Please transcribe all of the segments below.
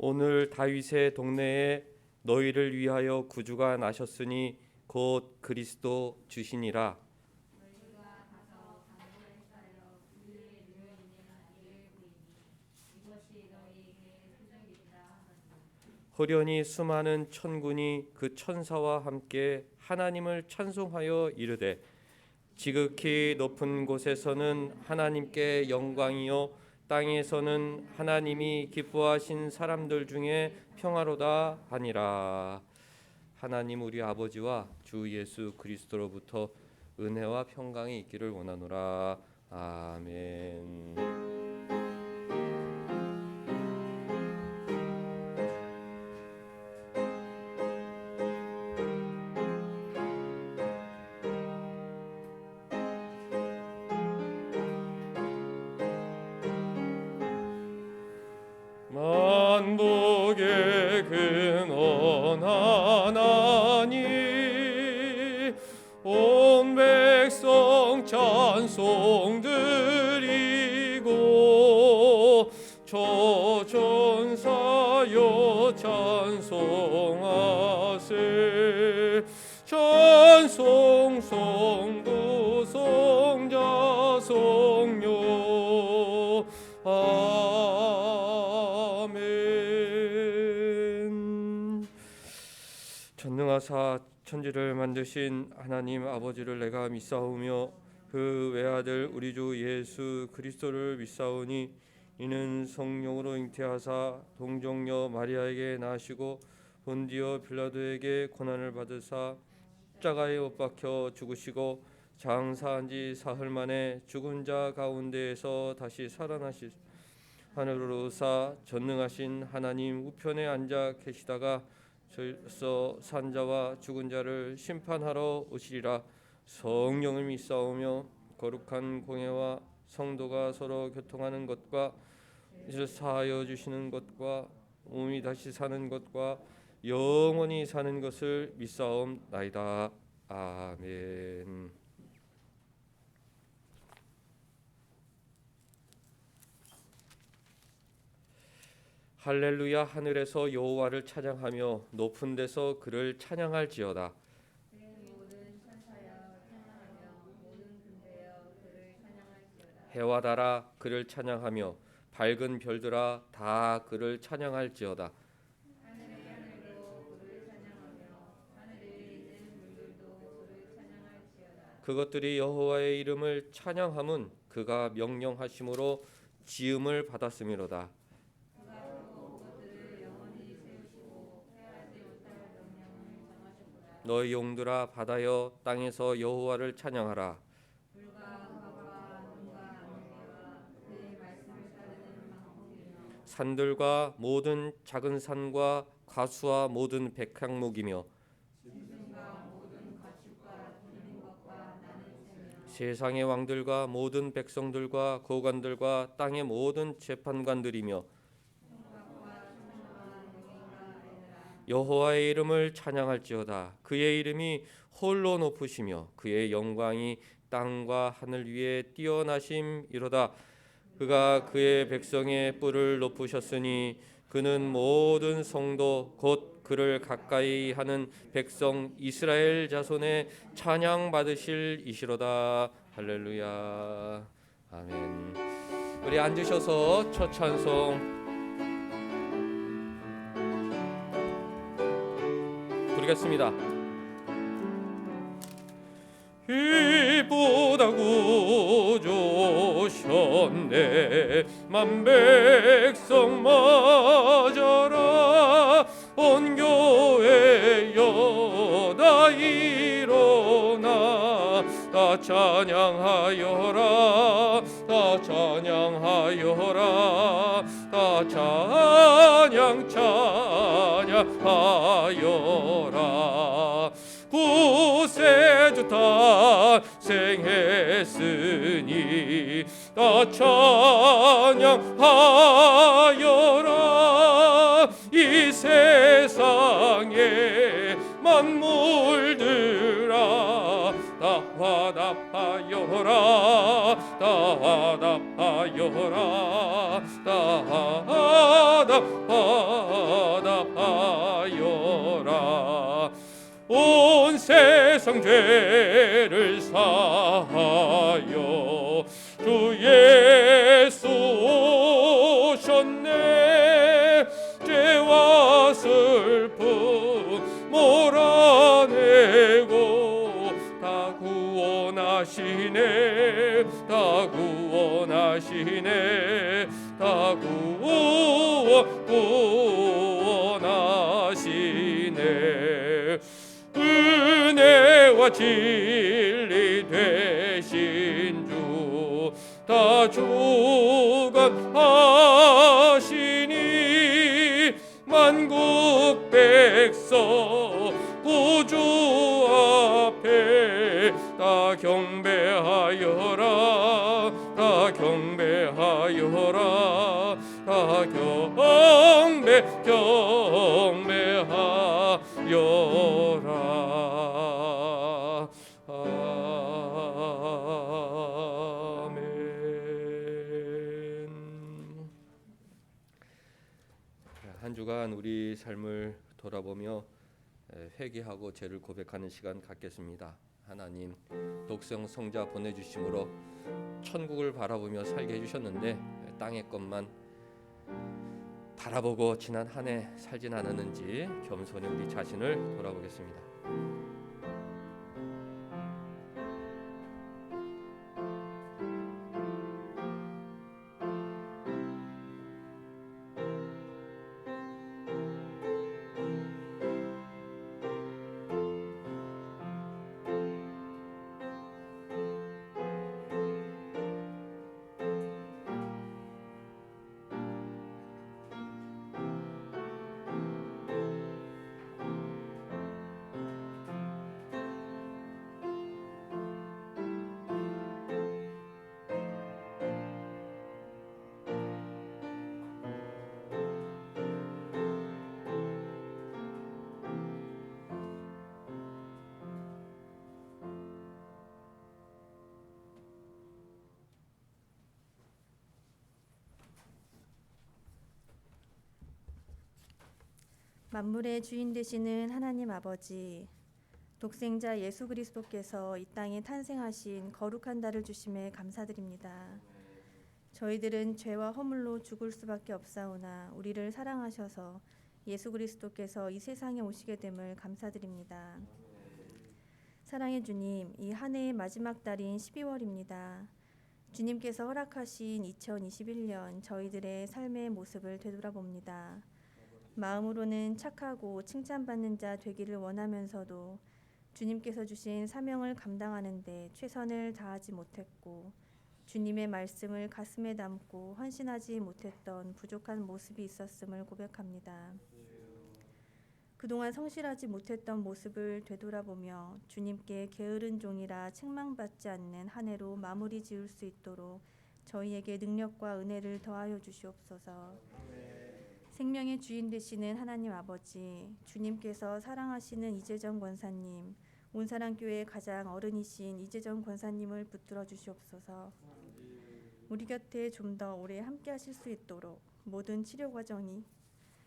오늘 다윗의 동네에 너희를 위하여 구주가 나셨으니 곧 그리스도 주시니라. 호련히 수많은 천군이 그 천사와 함께 하나님을 찬송하여 이르되 지극히 높은 곳에서는 하나님께 영광이요 땅에서는 하나님이 기뻐하신 사람들 중에 평화로다 하니라. 하나님 우리 아버지와 주 예수 그리스도로부터 은혜와 평강이 있기를 원하노라. 아멘. 만복의 근원 하나님 온 백성 찬송 드리고 저전사여 찬송하세 찬송 성도 성자 성녀 아멘. 전능하사 천지를 만드신 하나님 아버지를 내가 믿사오며 그 외아들 우리 주 예수 그리스도를 믿사오니 이는 성령으로 잉태하사 동정녀 마리아에게 나시고 본디오 빌라도에게 고난을 받으사 십자가에 못 박혀 죽으시고 장사한 지 사흘 만에 죽은 자 가운데에서 다시 살아나시 하늘으로 오사 전능하신 하나님 우편에 앉아 계시다가 저서 산 자와 죽은 자를 심판하러 오시리라. 성령을 믿사오며 거룩한 공예와 성도가 서로 교통하는 것과 이를 사하여 주시는 것과 몸이 다시 사는 것과 영원히 사는 것을 믿사옵나이다. 아멘. 할렐루야. 하늘에서 여호와를 찬양하며 높은 데서 그를 찬양할지어다. 해와 달아 그를 찬양하며 밝은 별들아 다 그를 찬양할지어다. 그것들이 여호와의 이름을 찬양함은 그가 명령하심으로 지음을 받았음이로다. 너희 용들아 바다여 땅에서 여호와를 찬양하라. 산들과 모든 작은 산과 과수와 모든 백향목이며 세상의 왕들과 모든 백성들과 고관들과 땅의 모든 재판관들이며 여호와의 이름을 찬양할지어다. 그의 이름이 홀로 높으시며 그의 영광이 땅과 하늘 위에 뛰어나심이로다. 그가 그의 백성의 뿔을 높으셨으니 그는 모든 성도 곧 그를 가까이 하는 백성 이스라엘 자손의 찬양 받으실 이시로다. 할렐루야. 아멘. 우리 앉으셔서 첫 찬송 부르겠습니다. 이보다 구주셨네 만백성 맞아라. 온 교회여 다 일어나 다 찬양하여라. 다 찬양하여라. 다 찬양하여라. 구세주 탄생했으니 다 찬양하여라. 이 세상에 만물들아 다 화답하여라. 다 화답하여라. 다 화답하여라. 응답하여라. 온 세상 죄를 사하여 주 예수 오셨네. 죄와 슬픔 몰아내고 다 구원하시네. 다 구원하시네. 다 구원하시네. 은혜와 진리 되신 주 다 주관하시니 만국 백성 구주 앞에 다 경배하여라. 다 경배하여라. 다 경배하여라. 한 주간 우리 삶을 돌아보며 회개하고 죄를 고백하는 시간 갖겠습니다. 하나님, 독생 성자 보내주심으로 천국을 바라보며 살게 해주셨는데 땅의 것만 바라보고 지난 한 해 살진 않았는지 겸손히 우리 자신을 돌아보겠습니다. 만물의 주인 되시는 하나님 아버지, 독생자 예수 그리스도께서 이 땅에 탄생하신 거룩한 달을 주심에 감사드립니다. 저희들은 죄와 허물로 죽을 수밖에 없사오나 우리를 사랑하셔서 예수 그리스도께서 이 세상에 오시게 됨을 감사드립니다. 사랑의 주님, 이 한 해의 마지막 달인 12월입니다. 주님께서 허락하신 2021년 저희들의 삶의 모습을 되돌아봅니다. 마음으로는 착하고 칭찬받는 자 되기를 원하면서도 주님께서 주신 사명을 감당하는 데 최선을 다하지 못했고 주님의 말씀을 가슴에 담고 헌신하지 못했던 부족한 모습이 있었음을 고백합니다. 그동안 성실하지 못했던 모습을 되돌아보며 주님께 게으른 종이라 책망받지 않는 한 해로 마무리 지을 수 있도록 저희에게 능력과 은혜를 더하여 주시옵소서. 생명의 주인 되시는 하나님 아버지, 주님께서 사랑하시는 이재정 권사님, 온사랑교회의 가장 어른이신 이재정 권사님을 붙들어 주시옵소서. 우리 곁에 좀 더 오래 함께 하실 수 있도록 모든 치료 과정이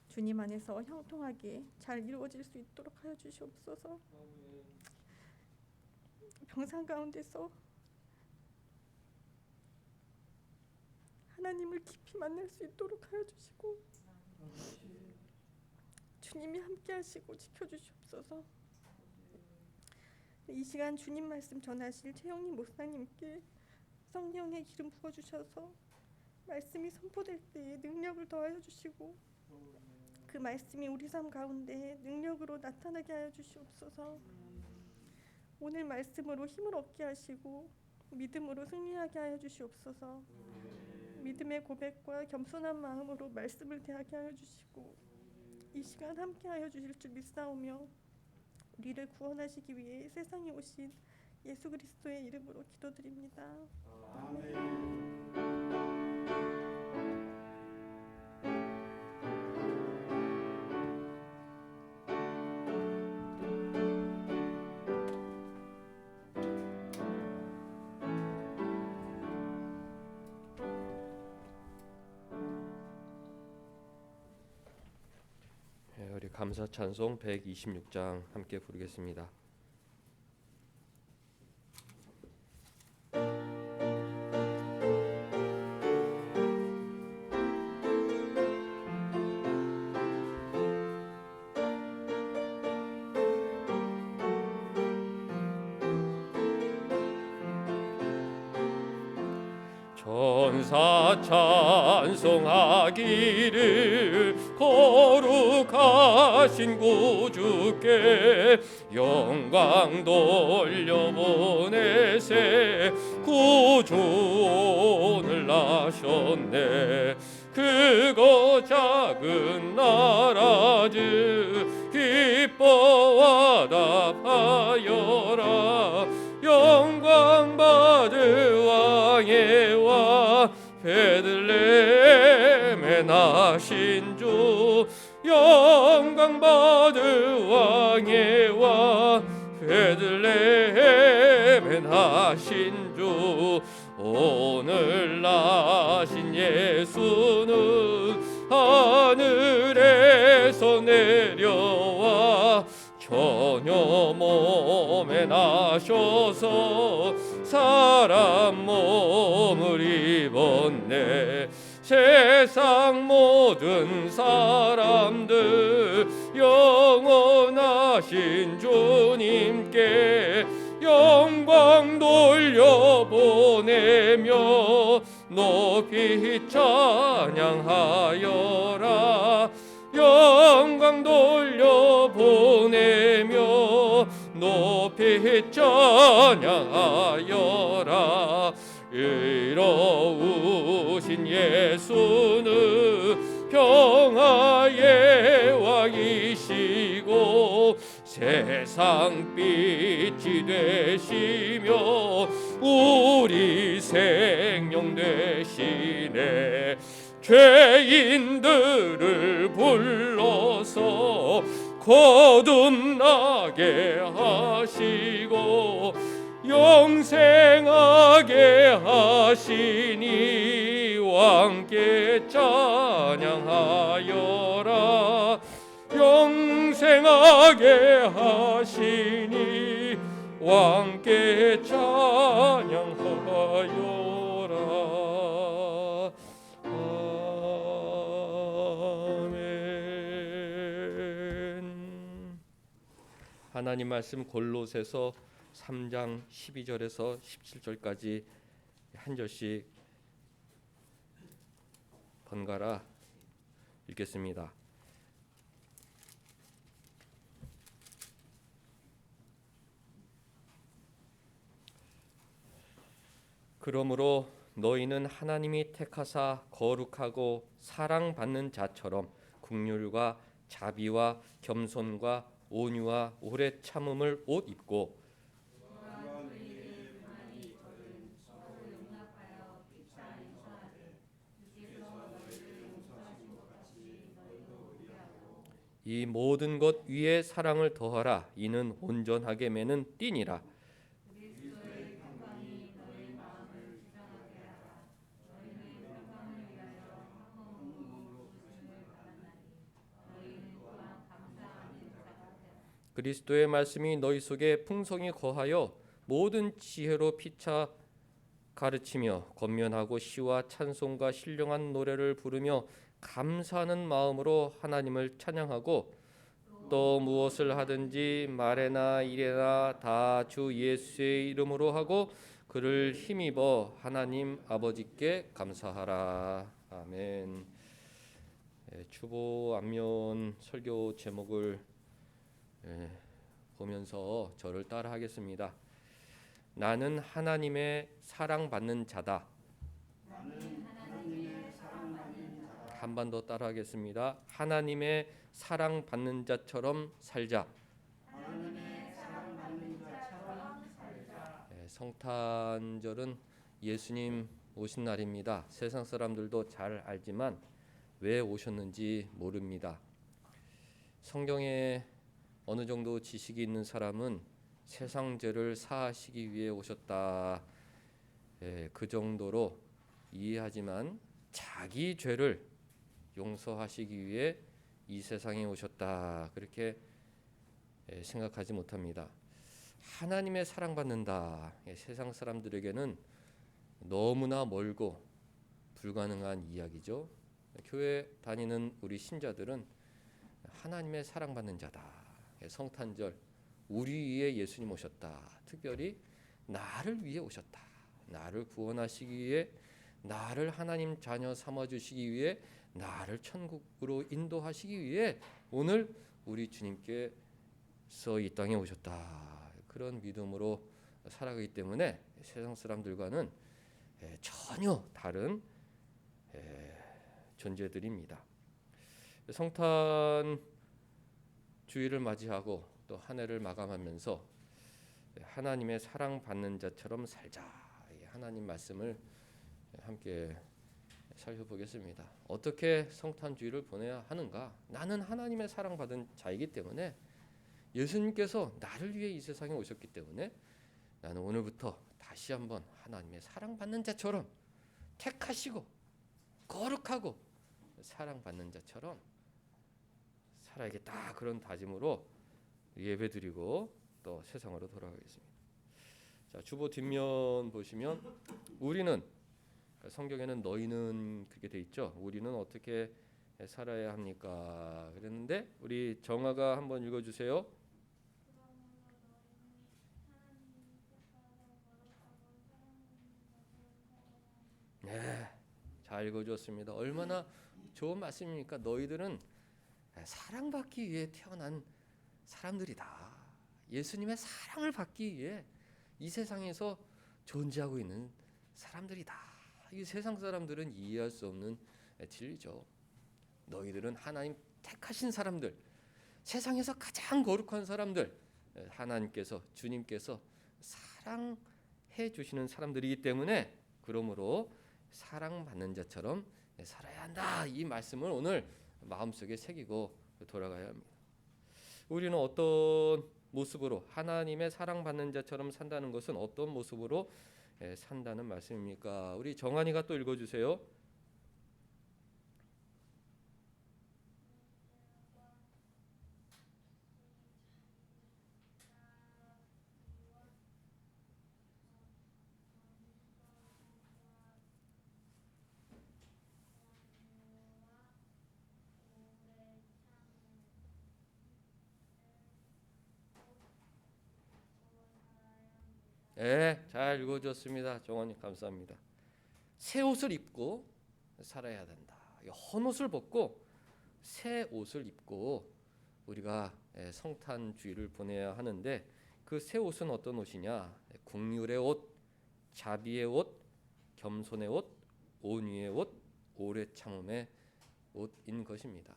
주님 안에서 형통하게 잘 이루어질 수 있도록 하여 주시옵소서. 병상 가운데서 하나님을 깊이 만날 수 있도록 하여 주시고 주님이 함께 하시고 지켜주시옵소서. 이 시간 주님 말씀 전하실 최영림 목사님께 성령의 기름 부어주셔서 말씀이 선포될 때에 능력을 더하여 주시고 그 말씀이 우리 삶 가운데 능력으로 나타나게 하여 주시옵소서. 오늘 말씀으로 힘을 얻게 하시고 믿음으로 승리하게 하여 주시옵소서. 믿음의 고백과 겸손한 마음으로 말씀을 대하게 하여 주시고 이 시간 함께 하여 주실 줄 믿사오며 우리를 구원하시기 위해 세상에 오신 예수 그리스도의 이름으로 기도드립니다. 아멘. 감사 찬송 126장 함께 부르겠습니다. 천사 찬송하기를 거룩하신 구주께 영광 돌려보내세. 구주 오늘 나셨네. 크고 작은 나라즈 기뻐 와답하여라. 영광 받을 왕의 와 베들레헴에 나신 주. 영광 받을 왕의 와 베들레헴에 나신 주. 오늘 나신 예수는 하늘에서 내려와 처녀 몸에 나셔서 사람 몸을 입었네. 세상 모든 사람들 영원하신 주님께 영광 돌려보내며 높이 찬양하여라. 영광 돌려보내며 높이 찬양하여라. 이로우신 예수는 평화의 왕이시고 세상 빛이 되시며 우리 생명 되시네. 죄인들을 불러서 거듭나게 하시고 영생하게 하시니 왕께 찬양하여라. 영생하게 하시니 왕께 찬양하여라. 아멘. 하나님 말씀 골로새서 3장 12절에서 17절까지 한 절씩 번갈아 읽겠습니다. 그러므로 너희는 하나님이 택하사 거룩하고 사랑받는 자처럼 긍휼과 자비와 겸손과 온유와 오래 참음을 옷 입고 이 모든 것 위에 사랑을 더하라. 이는 온전하게 매는 띠니라. 그리스도의 말씀이 너희 속에 풍성히 거하여 모든 지혜로 피차 가르치며 권면하고 시와 찬송과 신령한 노래를 부르며 감사하는 마음으로 하나님을 찬양하고 또 무엇을 하든지 말에나 일에나 다 주 예수의 이름으로 하고 그를 힘입어 하나님 아버지께 감사하라. 아멘. 주보 안면 설교 제목을 보면서 저를 따라 하겠습니다. 나는 하나님의 사랑받는 자다. 한 번 더 따라 하겠습니다. 하나님의 사랑받는 자처럼 살자. 성탄절은 예수님 오신 날입니다. 세상 사람들도 잘 알지만 왜 오셨는지 모릅니다. 성경에 어느 정도 지식이 있는 사람은 세상 죄를 사하시기 위해 오셨다. 그 정도로 이해하지만 자기 죄를 용서하시기 위해 이 세상에 오셨다 그렇게 생각하지 못합니다. 하나님의 사랑받는다. 세상 사람들에게는 너무나 멀고 불가능한 이야기죠. 교회 다니는 우리 신자들은 하나님의 사랑받는 자다. 성탄절 우리 위에 예수님 오셨다. 특별히 나를 위해 오셨다. 나를 구원하시기 위해, 나를 하나님 자녀 삼아주시기 위해, 나를 천국으로 인도하시기 위해 오늘 우리 주님께서 이 땅에 오셨다. 그런 믿음으로 살아가기 때문에 세상 사람들과는 전혀 다른 존재들입니다. 성탄 주일을 맞이하고 또 한 해를 마감하면서 하나님의 사랑받는 자처럼 살자. 하나님 말씀을 함께 살펴보겠습니다. 어떻게 성탄 주일을 보내야 하는가? 나는 하나님의 사랑받은 자이기 때문에, 예수님께서 나를 위해 이 세상에 오셨기 때문에 나는 오늘부터 다시 한번 하나님의 사랑받는 자처럼 택하시고 거룩하고 사랑받는 자처럼 살아야겠다. 그런 다짐으로 예배드리고 또 세상으로 돌아가겠습니다. 자, 주보 뒷면 보시면 우리는, 성경에는 너희는 그렇게 돼 있죠. 우리는 어떻게 살아야 합니까? 그랬는데 우리 정아가 한번 읽어주세요. 네, 잘 읽어주었습니다. 얼마나 좋은 말씀입니까? 너희들은 사랑받기 위해 태어난 사람들이다. 예수님의 사랑을 받기 위해 이 세상에서 존재하고 있는 사람들이다. 이 세상 사람들은 이해할 수 없는 진리죠. 너희들은 하나님 택하신 사람들, 세상에서 가장 거룩한 사람들, 하나님께서, 주님께서 사랑해 주시는 사람들이기 때문에, 그러므로 사랑받는 자처럼 살아야 한다. 이 말씀을 오늘 마음속에 새기고 돌아가야 합니다. 우리는 어떤 모습으로 하나님의 사랑받는 자처럼 산다는 것은 어떤 모습으로 산다는 말씀입니까? 우리 정한이가 또 읽어주세요. 네, 잘 읽어주었습니다. 정원님 감사합니다. 새 옷을 입고 살아야 된다. 헌 옷을 벗고 새 옷을 입고 우리가 성탄 주일을 보내야 하는데, 그 새 옷은 어떤 옷이냐? 긍휼의 옷, 자비의 옷, 겸손의 옷, 온유의 옷, 오래 참음의 옷인 것입니다.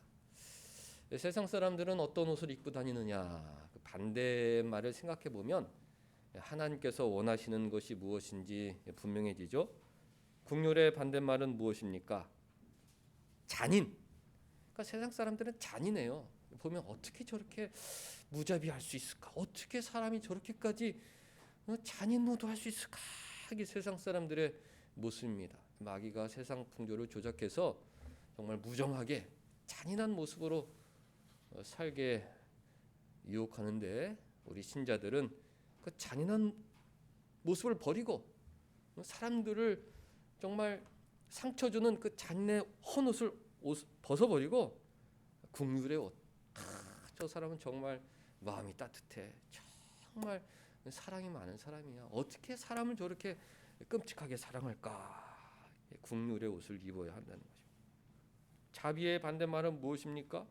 세상 사람들은 어떤 옷을 입고 다니느냐? 그 반대말을 생각해 보면 하나님께서 원하시는 것이 무엇인지 분명해지죠. 긍휼의 반대말은 무엇입니까? 잔인. 그러니까 세상 사람들은 잔인해요. 보면 어떻게 저렇게 무자비할 수 있을까? 어떻게 사람이 저렇게까지 잔인노도 할 수 있을까? 이게 세상 사람들의 모습입니다. 마귀가 세상 풍조를 조작해서 정말 무정하게 잔인한 모습으로 살게 유혹하는데, 우리 신자들은 그 잔인한 모습을 버리고 사람들을 정말 상처 주는 그 잔인의 헌 옷을 벗어버리고 긍휼의 옷. 저 사람은 정말 마음이 따뜻해. 정말 사랑이 많은 사람이야. 어떻게 사람을 저렇게 끔찍하게 사랑할까? 긍휼의 옷을 입어야 한다는 거죠. 자비의 반대말은 무엇입니까?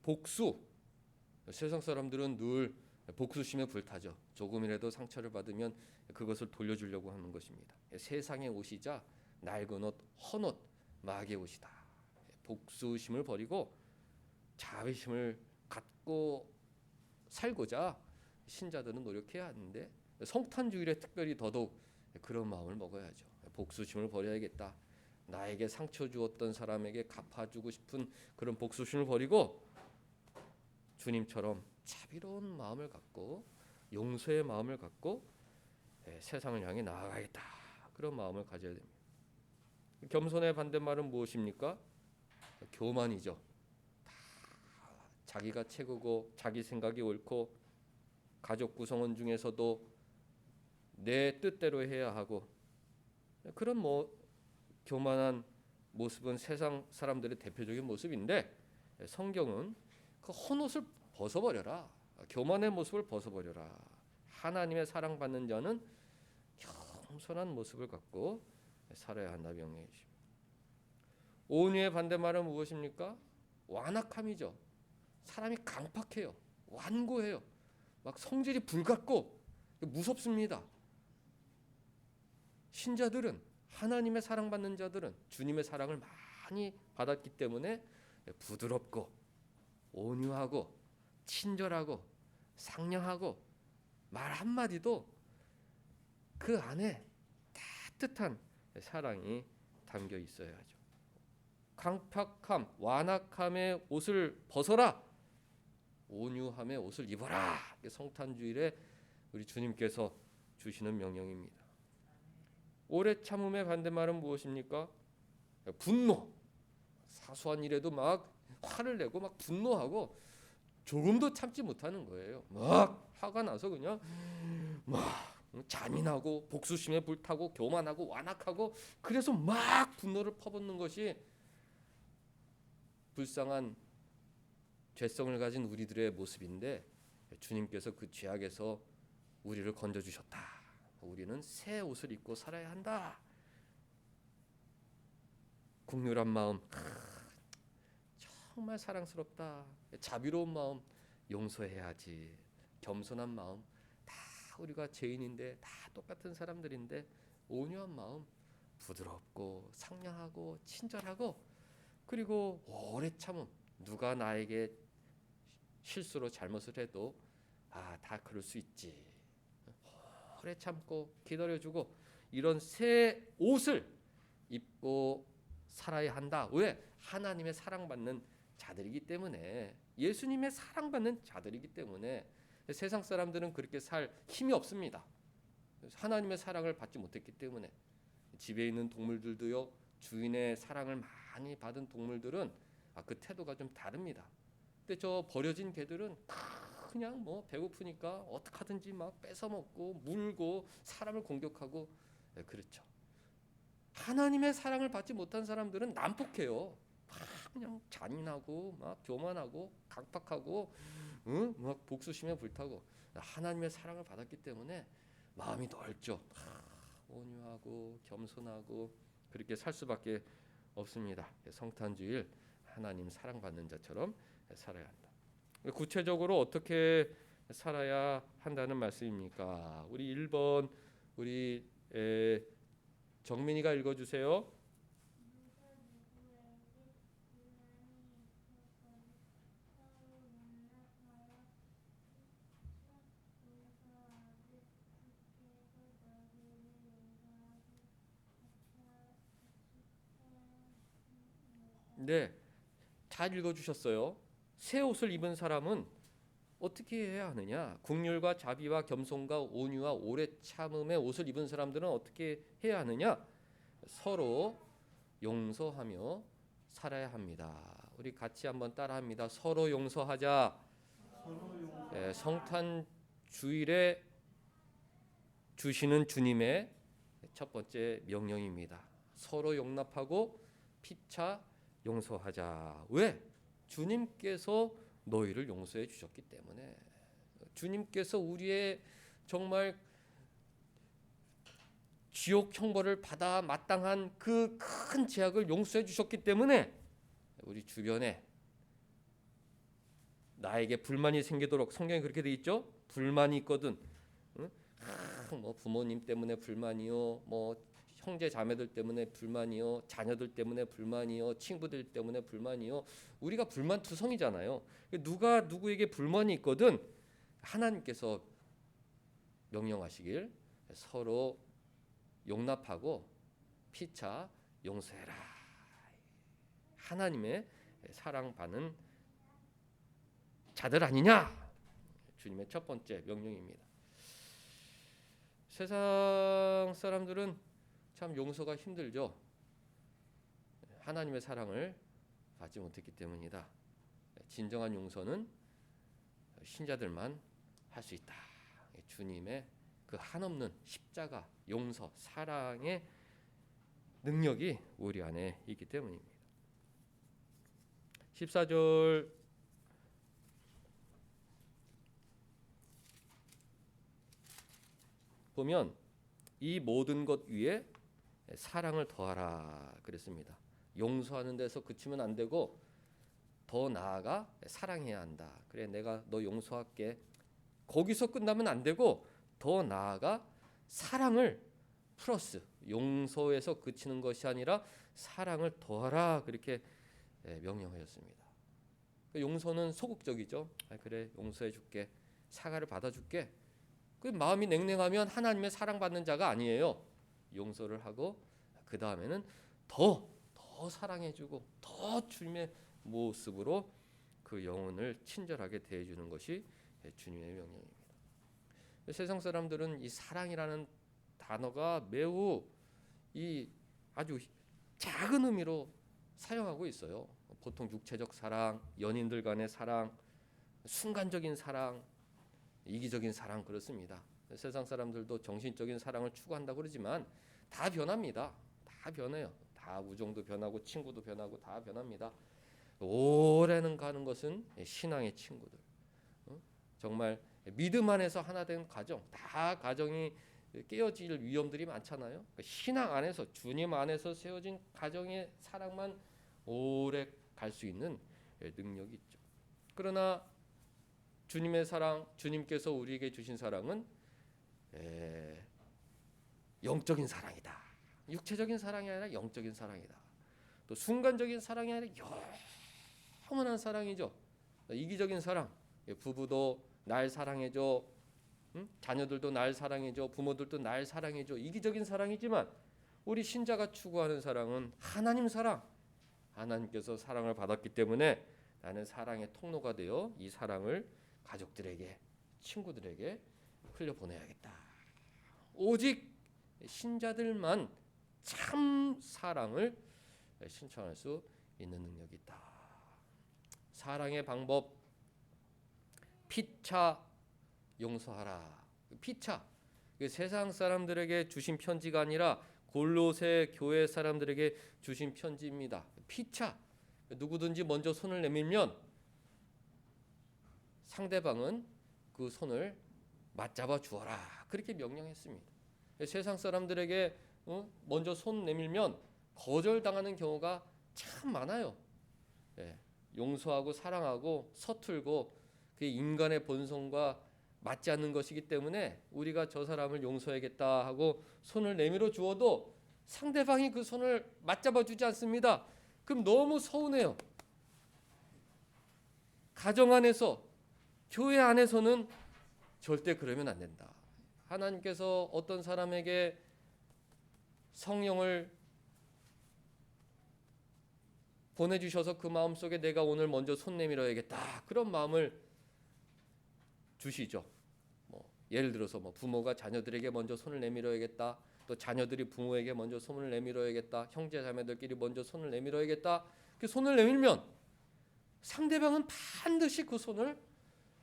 복수. 세상 사람들은 늘 복수심에 불타죠. 조금이라도 상처를 받으면 그것을 돌려주려고 하는 것입니다. 세상의 옷이자 낡은 옷, 헌 옷, 마귀의 옷이다. 복수심을 버리고 자비심을 갖고 살고자 신자들은 노력해야 하는데, 성탄 주일에 특별히 더더욱 그런 마음을 먹어야죠. 복수심을 버려야겠다. 나에게 상처 주었던 사람에게 갚아주고 싶은 그런 복수심을 버리고 주님처럼 자비로운 마음을 갖고 용서의 마음을 갖고 세상을 향해 나아가겠다. 그런 마음을 가져야 됩니다. 겸손의 반대말은 무엇입니까? 교만이죠. 다 자기가 최고고 자기 생각이 옳고 가족 구성원 중에서도 내 뜻대로 해야 하고 그런 교만한 모습은 세상 사람들의 대표적인 모습인데 성경은 그 헌옷을 벗어버려라. 교만의 모습을 벗어버려라. 하나님의 사랑받는 자는 겸손한 모습을 갖고 살아야 한다 명령해 주십니다. 온유의 반대말은 무엇입니까? 완악함이죠. 사람이 강팍해요. 완고해요. 막 성질이 불같고 무섭습니다. 신자들은 하나님의 사랑받는 자들은 주님의 사랑을 많이 받았기 때문에 부드럽고 온유하고 친절하고 상냥하고 말 한마디도 그 안에 따뜻한 사랑이 담겨 있어야 하죠. 강팍함, 완악함의 옷을 벗어라. 온유함의 옷을 입어라. 성탄주일에 우리 주님께서 주시는 명령입니다. 오래 참음의 반대말은 무엇입니까? 분노. 사소한 일에도 막 화를 내고 막 분노하고 조금도 참지 못하는 거예요. 막 화가 나서 그냥 막 잔인하고 복수심에 불타고 교만하고 완악하고 그래서 막 분노를 퍼붓는 것이 불쌍한 죄성을 가진 우리들의 모습인데 주님께서 그 죄악에서 우리를 건져주셨다. 우리는 새 옷을 입고 살아야 한다. 국률한 마음, 정말 사랑스럽다. 자비로운 마음, 용서해야지. 겸손한 마음, 다 우리가 죄인인데 다 똑같은 사람들인데 온유한 마음, 부드럽고 상냥하고 친절하고 그리고 오래 참음. 누가 나에게 실수로 잘못을 해도 다 그럴 수 있지. 오래 참고 기다려주고 이런 새 옷을 입고 살아야 한다. 왜? 하나님의 사랑받는 자들이기 때문에 예수님의 사랑받는 자들이기 때문에 세상 사람들은 그렇게 살 힘이 없습니다. 하나님의 사랑을 받지 못했기 때문에 집에 있는 동물들도요. 주인의 사랑을 많이 받은 동물들은 그 태도가 좀 다릅니다. 근데 저 버려진 개들은 그냥 배고프니까 어떻게 하든지 막 뺏어 먹고 물고 사람을 공격하고 그렇죠. 하나님의 사랑을 받지 못한 사람들은 난폭해요. 막 그냥 잔인하고 막 교만하고 강팍하고 막 복수심에 불타고 하나님의 사랑을 받았기 때문에 마음이 넓죠. 온유하고 겸손하고 그렇게 살 수밖에 없습니다. 성탄주일 하나님 사랑받는 자처럼 살아야 한다. 구체적으로 어떻게 살아야 한다는 말씀입니까? 우리 1번 우리 정민이가 읽어주세요. 네, 잘 읽어주셨어요. 새 옷을 입은 사람은 어떻게 해야 하느냐? 긍휼과 자비와 겸손과 온유와 오래 참음의 옷을 입은 사람들은 어떻게 해야 하느냐? 서로 용서하며 살아야 합니다. 우리 같이 한번 따라합니다. 서로 용서하자. 성탄 주일에 주시는 주님의 첫 번째 명령입니다. 서로 용납하고 피차 용서하자. 왜? 주님께서 너희를 용서해 주셨기 때문에 주님께서 우리의 정말 지옥 형벌을 받아 마땅한 그 큰 죄악을 용서해 주셨기 때문에 우리 주변에 나에게 불만이 생기도록 성경에 그렇게 돼 있죠. 불만이 있거든. 응? 부모님 때문에 불만이요. 형제 자매들 때문에 불만이요. 자녀들 때문에 불만이요. 친구들 때문에 불만이요. 우리가 불만투성이잖아요. 누가 누구에게 불만이 있거든 하나님께서 명령하시길 서로 용납하고 피차 용서해라. 하나님의 사랑받는 자들 아니냐? 주님의 첫 번째 명령입니다. 세상 사람들은 참 용서가 힘들죠. 하나님의 사랑을 받지 못했기 때문이다. 진정한 용서는 신자들만 할 수 있다. 주님의 그 한없는 십자가, 용서, 사랑의 능력이 우리 안에 있기 때문입니다. 14절 보면 이 모든 것 위에 사랑을 더하라 그랬습니다. 용서하는 데서 그치면 안 되고 더 나아가 사랑해야 한다. 그래, 내가 너 용서할게. 거기서 끝나면 안 되고 더 나아가 사랑을 플러스, 용서에서 그치는 것이 아니라 사랑을 더하라 그렇게 명령하셨습니다. 용서는 소극적이죠. 그래, 용서해 줄게, 사과를 받아줄게. 그 마음이 냉랭하면 하나님의 사랑받는 자가 아니에요. 용서를 하고 그 다음에는 더 사랑해주고 더 주님의 모습으로 그 영혼을 친절하게 대해주는 것이 주님의 명령입니다. 세상 사람들은 이 사랑이라는 단어가 매우 이 아주 작은 의미로 사용하고 있어요. 보통 육체적 사랑, 연인들 간의 사랑, 순간적인 사랑, 이기적인 사랑 그렇습니다. 세상 사람들도 정신적인 사랑을 추구한다고 그러지만 다 변합니다. 다 변해요. 다 우정도 변하고 친구도 변하고 다 변합니다. 오래는 가는 것은 신앙의 친구들. 정말 믿음 안에서 하나 된 가정, 다 가정이 깨어질 위험들이 많잖아요. 신앙 안에서, 주님 안에서 세워진 가정의 사랑만 오래 갈 수 있는 능력이 있죠. 그러나 주님의 사랑, 주님께서 우리에게 주신 사랑은 영적인 사랑이다. 육체적인 사랑이 아니라 영적인 사랑이다. 또 순간적인 사랑이 아니라 영원한 사랑이죠. 이기적인 사랑. 부부도 날 사랑해줘, 자녀들도 날 사랑해줘, 부모들도 날 사랑해줘. 이기적인 사랑이지만 우리 신자가 추구하는 사랑은 하나님 사랑. 하나님께서 사랑을 받았기 때문에 나는 사랑의 통로가 되어 이 사랑을 가족들에게, 친구들에게 흘려보내야겠다. 오직 신자들만 참 사랑을 신청할 수 있는 능력이 있다. 사랑의 방법, 피차 용서하라. 피차, 세상 사람들에게 주신 편지가 아니라 골로새 교회 사람들에게 주신 편지입니다. 피차, 누구든지 먼저 손을 내밀면 상대방은 그 손을 맞잡아 주어라. 그렇게 명령했습니다. 세상 사람들에게 먼저 손 내밀면 거절당하는 경우가 참 많아요. 용서하고 사랑하고 서툴고 그 인간의 본성과 맞지 않는 것이기 때문에 우리가 저 사람을 용서해야겠다 하고 손을 내밀어 주어도 상대방이 그 손을 맞잡아 주지 않습니다. 그럼 너무 서운해요. 가정 안에서, 교회 안에서는 절대 그러면 안 된다. 하나님께서 어떤 사람에게 성령을 보내주셔서 그 마음속에 내가 오늘 먼저 손 내밀어야겠다, 그런 마음을 주시죠. 예를 들어서 부모가 자녀들에게 먼저 손을 내밀어야겠다, 또 자녀들이 부모에게 먼저 손을 내밀어야겠다, 형제 자매들끼리 먼저 손을 내밀어야겠다. 그 손을 내밀면 상대방은 반드시 그 손을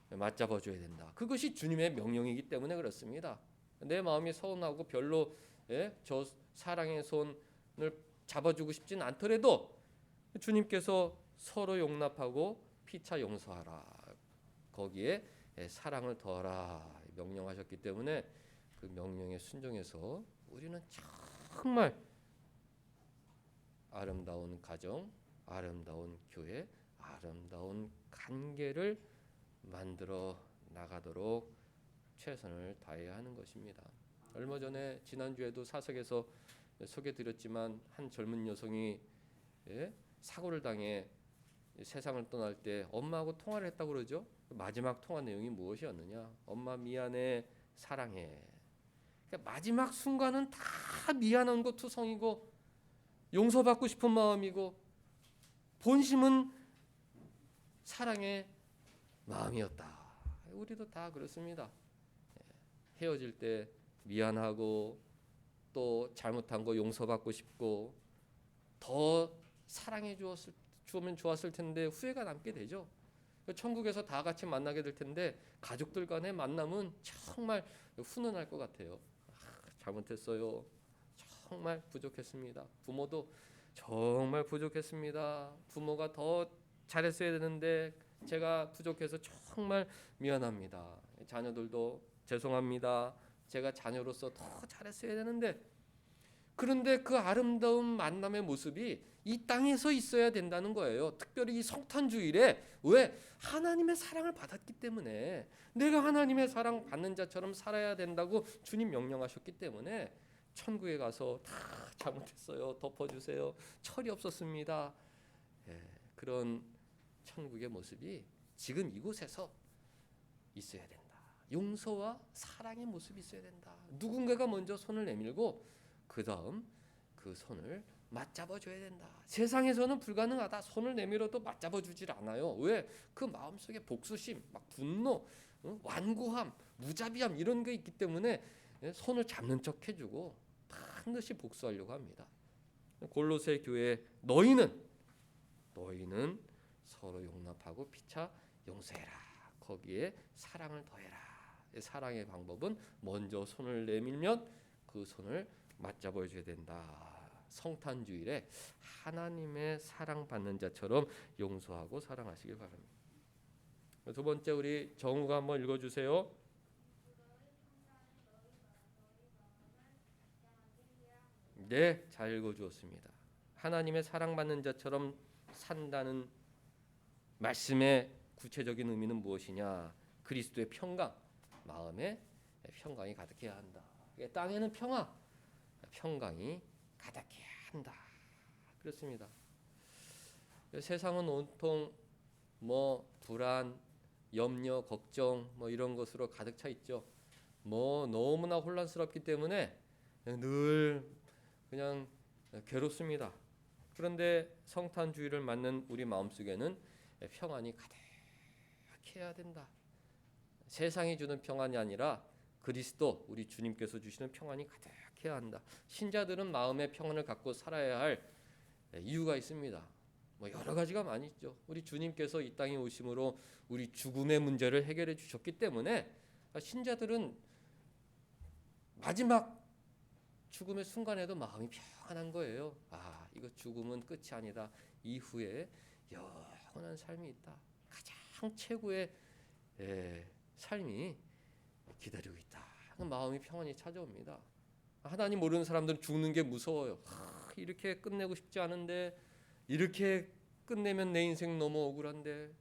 맞잡아 줘야 된다. 그것이 주님의 명령이기 때문에 그렇습니다. 내 마음이 서운하고 별로 저 사랑의 손을 잡아주고 싶진 않더라도 주님께서 서로 용납하고 피차 용서하라, 거기에 사랑을 더하라 명령하셨기 때문에 그 명령에 순종해서 우리는 정말 아름다운 가정, 아름다운 교회, 아름다운 관계를 만들어 나가도록 최선을 다해야 하는 것입니다. 얼마 전에 지난주에도 사석에서 소개드렸지만 한 젊은 여성이 사고를 당해 세상을 떠날 때 엄마하고 통화를 했다고 그러죠. 마지막 통화 내용이 무엇이었느냐? 엄마 미안해, 사랑해. 그러니까 마지막 순간은 다 미안한 거 투성이고 용서받고 싶은 마음이고 본심은 사랑의 마음이었다. 우리도 다 그렇습니다. 헤어질 때 미안하고 또 잘못한 거 용서받고 싶고 더 사랑해 주면 좋았을 텐데 후회가 남게 되죠. 천국에서 다 같이 만나게 될 텐데 가족들 간의 만남은 정말 훈훈할 것 같아요. 잘못했어요. 정말 부족했습니다. 부모도 정말 부족했습니다. 부모가 더 잘했어야 되는데 제가 부족해서 정말 미안합니다. 자녀들도 죄송합니다. 제가 자녀로서 더 잘했어야 되는데, 그런데 그 아름다운 만남의 모습이 이 땅에서 있어야 된다는 거예요. 특별히 이 성탄주일에, 왜? 하나님의 사랑을 받았기 때문에, 내가 하나님의 사랑 받는 자처럼 살아야 된다고 주님 명령하셨기 때문에 천국에 가서 다 잘못했어요, 덮어주세요, 철이 없었습니다, 그런 천국의 모습이 지금 이곳에서 있어야 된다. 용서와 사랑의 모습이 있어야 된다. 누군가가 먼저 손을 내밀고 그 다음 그 손을 맞잡아 줘야 된다. 세상에서는 불가능하다. 손을 내밀어도 맞잡아 주질 않아요. 왜? 그 마음속에 복수심, 막 분노, 완고함, 무자비함 이런 게 있기 때문에 손을 잡는 척 해주고 반드시 복수하려고 합니다. 골로새 교회, 너희는 서로 용납하고 피차 용서해라. 거기에 사랑을 더해라. 사랑의 방법은 먼저 손을 내밀면 그 손을 맞잡아 줘야 된다. 성탄주일에 하나님의 사랑받는 자처럼 용서하고 사랑하시길 바랍니다. 두 번째, 우리 정우가 한번 읽어주세요. 네, 잘 읽어주었습니다. 하나님의 사랑받는 자처럼 산다는 말씀의 구체적인 의미는 무엇이냐? 그리스도의 평강, 마음에 평강이 가득해야 한다. 땅에는 평강이 가득해야 한다. 그렇습니다. 세상은 온통 불안, 염려, 걱정 이런 것으로 가득 차 있죠. 너무나 혼란스럽기 때문에 늘 그냥 괴롭습니다. 그런데 성탄주일을 맞는 우리 마음속에는 평안이 가득해야 된다. 세상이 주는 평안이 아니라 그리스도, 우리 주님께서 주시는 평안이 가득해야 한다. 신자들은 마음의 평안을 갖고 살아야 할 이유가 있습니다. 여러 가지가 많이 있죠. 우리 주님께서 이 땅에 오심으로 우리 죽음의 문제를 해결해 주셨기 때문에 신자들은 마지막 죽음의 순간에도 마음이 평안한 거예요. 이거 죽음은 끝이 아니다. 이후에 영원한 삶이 있다. 가장 최고의 삶이 기다리고 있다. 마음이 평안이 찾아옵니다. 하나님 모르는 사람들은 죽는 게 무서워요. 이렇게 끝내고 싶지 않은데, 이렇게 끝내면 내 인생 너무 억울한데,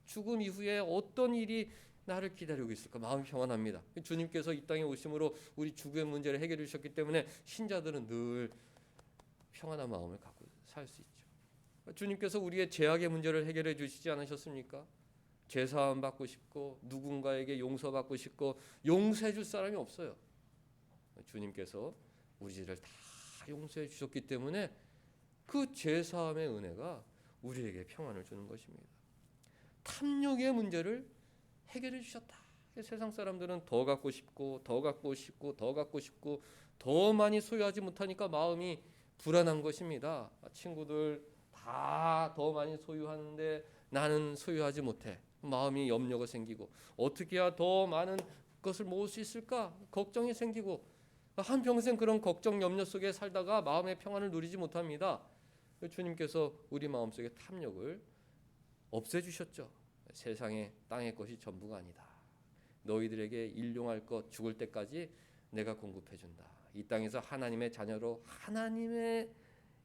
죽음 이후에 어떤 일이 나를 기다리고 있을까? 마음이 평안합니다. 주님께서 이 땅에 오심으로 우리 죽음의 문제를 해결해 주셨기 때문에 신자들은 늘 평안한 마음을 갖고 살 수 있죠. 주님께서 우리의 죄악의 문제를 해결해 주시지 않으셨습니까? 죄사함 받고 싶고 누군가에게 용서받고 싶고 용서해 줄 사람이 없어요. 주님께서 우리 죄를 다 용서해 주셨기 때문에 그 죄사함의 은혜가 우리에게 평안을 주는 것입니다. 탐욕의 문제를 해결해 주셨다. 세상 사람들은 더 갖고 싶고 더 갖고 싶고 더 갖고 싶고 더 많이 소유하지 못하니까 마음이 불안한 것입니다. 친구들 다 더 많이 소유하는데 나는 소유하지 못해. 마음이 염려가 생기고 어떻게 해야 더 많은 것을 모을 수 있을까? 걱정이 생기고 한평생 그런 걱정 염려 속에 살다가 마음의 평안을 누리지 못합니다. 주님께서 우리 마음속에 탐욕을 없애주셨죠. 세상의 땅의 것이 전부가 아니다. 너희들에게 일용할 것 죽을 때까지 내가 공급해준다. 이 땅에서 하나님의 자녀로 하나님의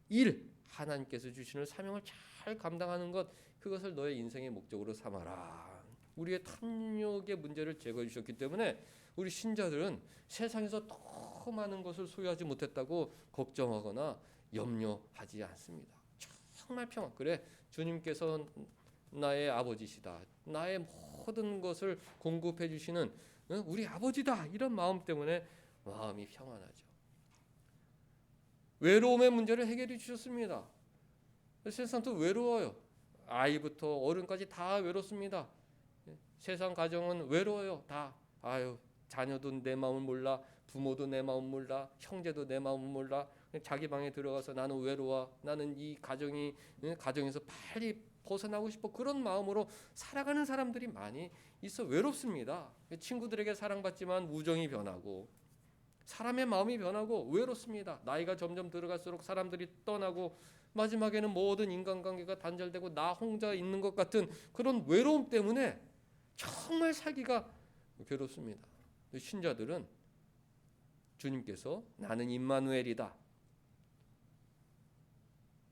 일, 하나님께서 주시는 사명을 잘 감당하는 것, 그것을 너의 인생의 목적으로 삼아라. 우리의 탐욕의 문제를 제거해 주셨기 때문에 우리 신자들은 세상에서 더 많은 것을 소유하지 못했다고 걱정하거나 염려하지 않습니다. 정말 평안. 그래, 주님께서 나의 아버지시다. 나의 모든 것을 공급해 주시는 우리 아버지다. 이런 마음 때문에 마음이 평안하죠. 외로움의 문제를 해결해 주셨습니다. 세상도 외로워요. 아이부터 어른까지 다 외롭습니다. 세상 가정은 외로워요. 다. 자녀도 내 마음을 몰라, 부모도 내 마음 몰라, 형제도 내 마음을 몰라, 자기 방에 들어가서 나는 외로워, 나는 이 가정에서 빨리 벗어나고 싶어, 그런 마음으로 살아가는 사람들이 많이 있어. 외롭습니다. 친구들에게 사랑받지만 우정이 변하고 사람의 마음이 변하고 외롭습니다. 나이가 점점 들어갈수록 사람들이 떠나고 마지막에는 모든 인간관계가 단절되고 나 혼자 있는 것 같은 그런 외로움 때문에 정말 살기가 괴롭습니다. 신자들은 주님께서 나는 임마누엘이다,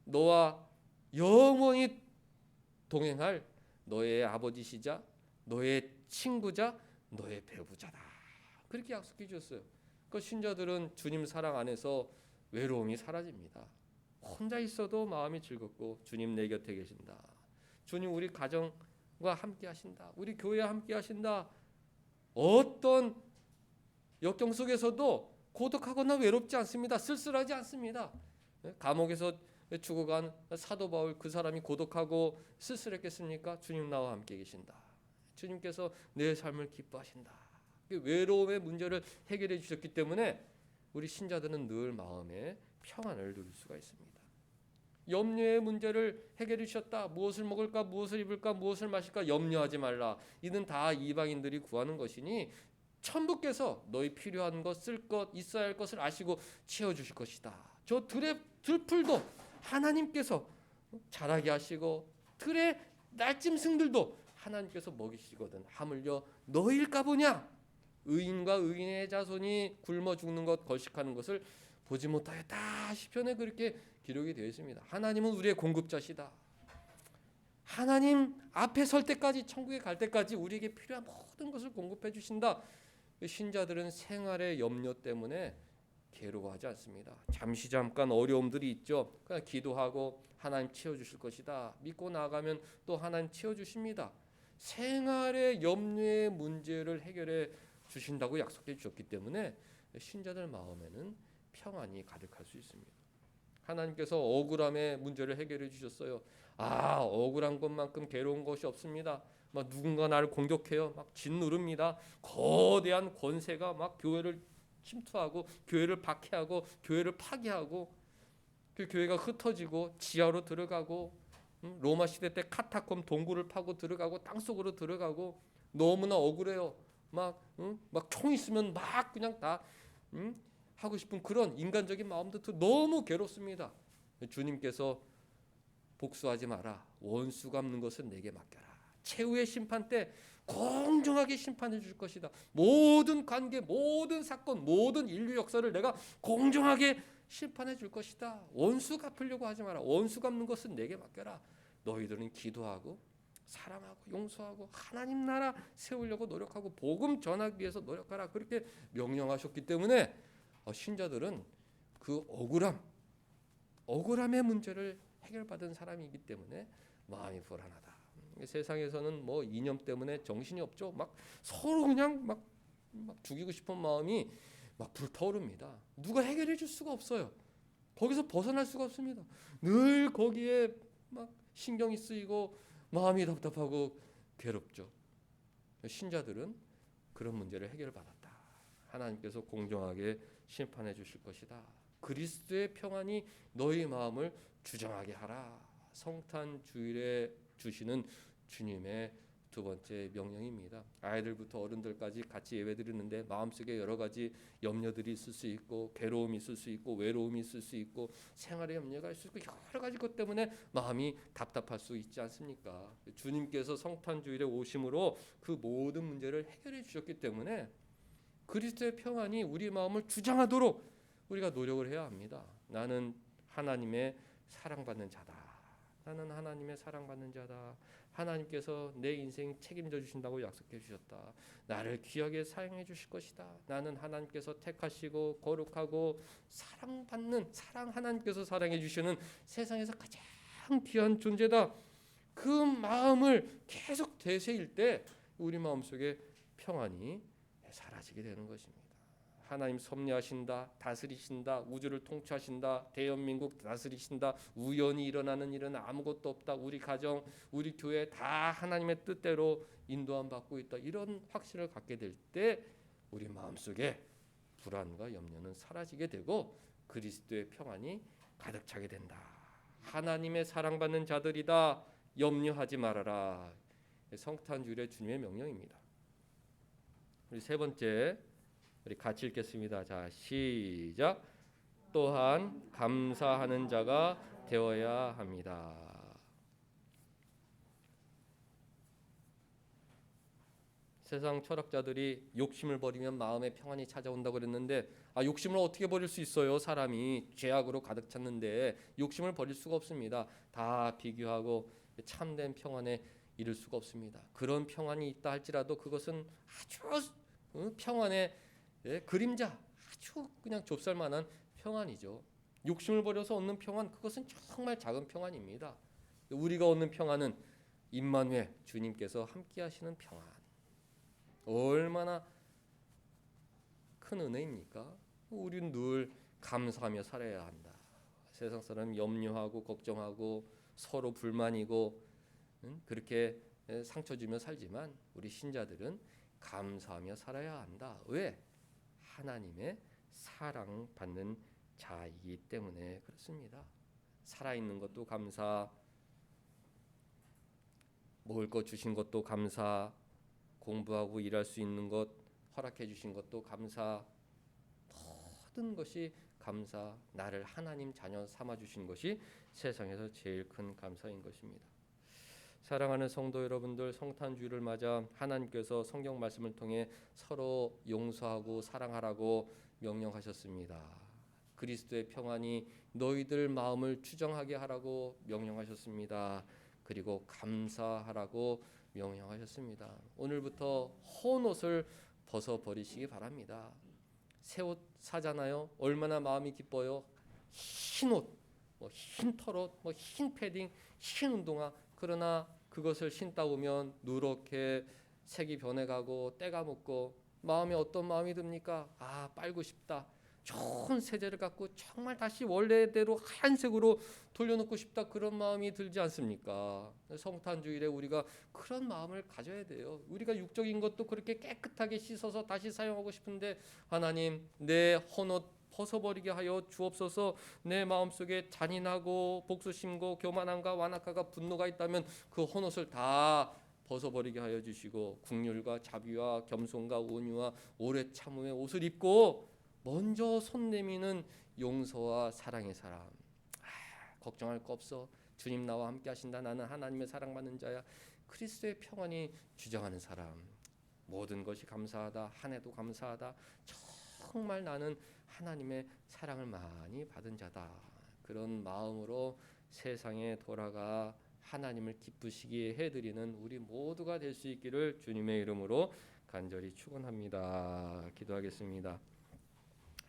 너와 영원히 동행할 너의 아버지시자 너의 친구자 너의 배우자다, 그렇게 약속해 주셨어요. 그 신자들은 주님 사랑 안에서 외로움이 사라집니다. 혼자 있어도 마음이 즐겁고 주님 내 곁에 계신다, 주님 우리 가정과 함께 하신다, 우리 교회와 함께 하신다. 어떤 역경 속에서도 고독하거나 외롭지 않습니다. 쓸쓸하지 않습니다. 감옥에서 죽어간 사도 바울, 그 사람이 고독하고 쓸쓸했겠습니까? 주님 나와 함께 계신다, 주님께서 내 삶을 기뻐하신다. 외로움의 문제를 해결해 주셨기 때문에 우리 신자들은 늘 마음에 평안을 누릴 수가 있습니다. 염려의 문제를 해결해 주셨다. 무엇을 먹을까, 무엇을 입을까, 무엇을 마실까 염려하지 말라. 이는 다 이방인들이 구하는 것이니 천부께서 너희 필요한 것, 쓸 것, 있어야 할 것을 아시고 채워주실 것이다. 저 들풀도 하나님께서 자라게 하시고 들의 날짐승들도 하나님께서 먹이시거든. 하물며 너희일까 보냐? 의인과 의인의 자손이 굶어 죽는 것, 거식하는 것을 보지 못하였다. 시편에 그렇게 기록이 되어 있습니다. 하나님은 우리의 공급자시다. 하나님 앞에 설 때까지, 천국에 갈 때까지 우리에게 필요한 모든 것을 공급해 주신다. 신자들은 생활의 염려 때문에 괴로워하지 않습니다. 잠깐 어려움들이 있죠. 그냥 기도하고 하나님 채워주실 것이다 믿고 나아가면 또 하나님 채워주십니다. 생활의 염려의 문제를 해결해 주신다고 약속해 주셨기 때문에 신자들 마음에는 평안이 가득할 수 있습니다. 하나님께서 억울함의 문제를 해결해 주셨어요. 억울한 것만큼 괴로운 것이 없습니다. 막 누군가 나를 공격해요. 막 짓누릅니다. 거대한 권세가 막 교회를 침투하고 교회를 박해하고 교회를 파괴하고 그 교회가 흩어지고 지하로 들어가고 로마 시대 때 카타콤 동굴을 파고 들어가고 땅속으로 들어가고 너무나 억울해요. 막 총 있으면 막 그냥 다 하고 싶은 그런 인간적인 마음도 너무 괴롭습니다. 주님께서 복수하지 마라. 원수 갚는 것은 내게 맡겨라. 최후의 심판 때 공정하게 심판해 줄 것이다. 모든 관계, 모든 사건, 모든 인류 역사를 내가 공정하게 심판해 줄 것이다. 원수 갚으려고 하지 마라. 원수 갚는 것은 내게 맡겨라. 너희들은 기도하고 사랑하고 용서하고 하나님 나라 세우려고 노력하고 복음 전하기 위해서 노력하라. 그렇게 명령하셨기 때문에 신자들은 그 억울함의 문제를 해결받은 사람이기 때문에 마음이 불안하다. 세상에서는 뭐 이념 때문에 정신이 없죠. 막 서로 그냥 막 죽이고 싶은 마음이 막 불타오릅니다. 누가 해결해 줄 수가 없어요. 거기서 벗어날 수가 없습니다. 늘 거기에 막 신경이 쓰이고 마음이 답답하고 괴롭죠. 신자들은 그런 문제를 해결받았다. 하나님께서 공정하게 심판해 주실 것이다. 그리스도의 평안이 너희 마음을 주장하게 하라. 성탄 주일에 주시는 주님의 두 번째 명령입니다. 아이들부터 어른들까지 같이 예배드리는데 마음속에 여러 가지 염려들이 있을 수 있고 괴로움이 있을 수 있고 외로움이 있을 수 있고 생활의 염려가 있을 수 있고 여러 가지 것 때문에 마음이 답답할 수 있지 않습니까? 주님께서 성탄 주일에 오심으로 그 모든 문제를 해결해 주셨기 때문에 그리스도의 평안이 우리 마음을 주장하도록 우리가 노력을 해야 합니다. 나는 하나님의 사랑받는 자다. 나는 하나님의 사랑받는 자다. 하나님께서 내 인생 책임져 주신다고 약속해 주셨다. 나를 귀하게 사용해 주실 것이다. 나는 하나님께서 택하시고 거룩하고 하나님께서 사랑해 주시는 세상에서 가장 귀한 존재다. 그 마음을 계속 되새길 때 우리 마음속에 평안이 사라지게 되는 것입니다. 하나님 섭리하신다, 다스리신다, 우주를 통치하신다, 대한민국 다스리신다, 우연히 일어나는 일은 아무것도 없다, 우리 가정, 우리 교회 다 하나님의 뜻대로 인도함 받고 있다. 이런 확신을 갖게 될 때 우리 마음속에 불안과 염려는 사라지게 되고 그리스도의 평안이 가득 차게 된다. 하나님의 사랑받는 자들이다. 염려하지 말아라. 성탄주일의 주님의 명령입니다. 우리 세 번째, 우리 같이 읽겠습니다. 자, 시작. 또한 감사하는 자가 되어야 합니다. 세상 철학자들이 욕심을 버리면 마음의 평안이 찾아온다고 그랬는데, 욕심을 어떻게 버릴 수 있어요? 사람이 죄악으로 가득 찼는데 욕심을 버릴 수가 없습니다. 다 비교하고 참된 평안에 이를 수가 없습니다. 그런 평안이 있다 할지라도 그것은 아주 평안의 그림자, 아주 그냥 좁쌀만한 평안이죠. 욕심을 버려서 얻는 평안, 그것은 정말 작은 평안입니다. 우리가 얻는 평안은 임마누엘, 주님께서 함께 하시는 평안. 얼마나 큰 은혜입니까? 우리는 늘 감사하며 살아야 한다. 세상 사람 염려하고 걱정하고 서로 불만이고 그렇게 상처 주며 살지만 우리 신자들은 감사하며 살아야 한다. 왜? 하나님의 사랑받는 자이기 때문에 그렇습니다. 살아있는 것도 감사, 먹을 것 주신 것도 감사, 공부하고 일할 수 있는 것 허락해 주신 것도 감사, 모든 것이 감사, 나를 하나님 자녀 삼아 주신 것이 세상에서 제일 큰 감사인 것입니다. 사랑하는 성도 여러분들, 성탄주일을 맞아 하나님께서 성경 말씀을 통해 서로 용서하고 사랑하라고 명령하셨습니다. 그리스도의 평안이 너희들 마음을 추정하게 하라고 명령하셨습니다. 그리고 감사하라고 명령하셨습니다. 오늘부터 헌 옷을 벗어버리시기 바랍니다. 새 옷 사잖아요. 얼마나 마음이 기뻐요. 흰 옷, 흰 털옷, 흰 패딩, 흰 운동화. 그러나 그것을 신다 보면 누렇게 색이 변해가고 때가 묻고 마음에 어떤 마음이 듭니까? 빨고 싶다. 좋은 세제를 갖고 정말 다시 원래대로 하얀색으로 돌려놓고 싶다. 그런 마음이 들지 않습니까? 성탄주일에 우리가 그런 마음을 가져야 돼요. 우리가 육적인 것도 그렇게 깨끗하게 씻어서 다시 사용하고 싶은데, 하나님, 내 헌옷 벗어버리게 하여 주옵소서. 내 마음속에 잔인하고 복수심고 교만함과 완악함과 분노가 있다면 그 헌옷을 다 벗어버리게 하여 주시고, 긍휼과 자비와 겸손과 온유와 오래 참음의 옷을 입고 먼저 손 내미는 용서와 사랑의 사람. 걱정할 거 없어. 주님 나와 함께 하신다. 나는 하나님의 사랑받는 자야. 그리스도의 평안이 주장하는 사람. 모든 것이 감사하다. 한 해도 감사하다. 정말 나는 하나님의 사랑을 많이 받은 자다. 그런 마음으로 세상에 돌아가 하나님을 기쁘시게 해드리는 우리 모두가 될 수 있기를 주님의 이름으로 간절히 축원합니다. 기도하겠습니다.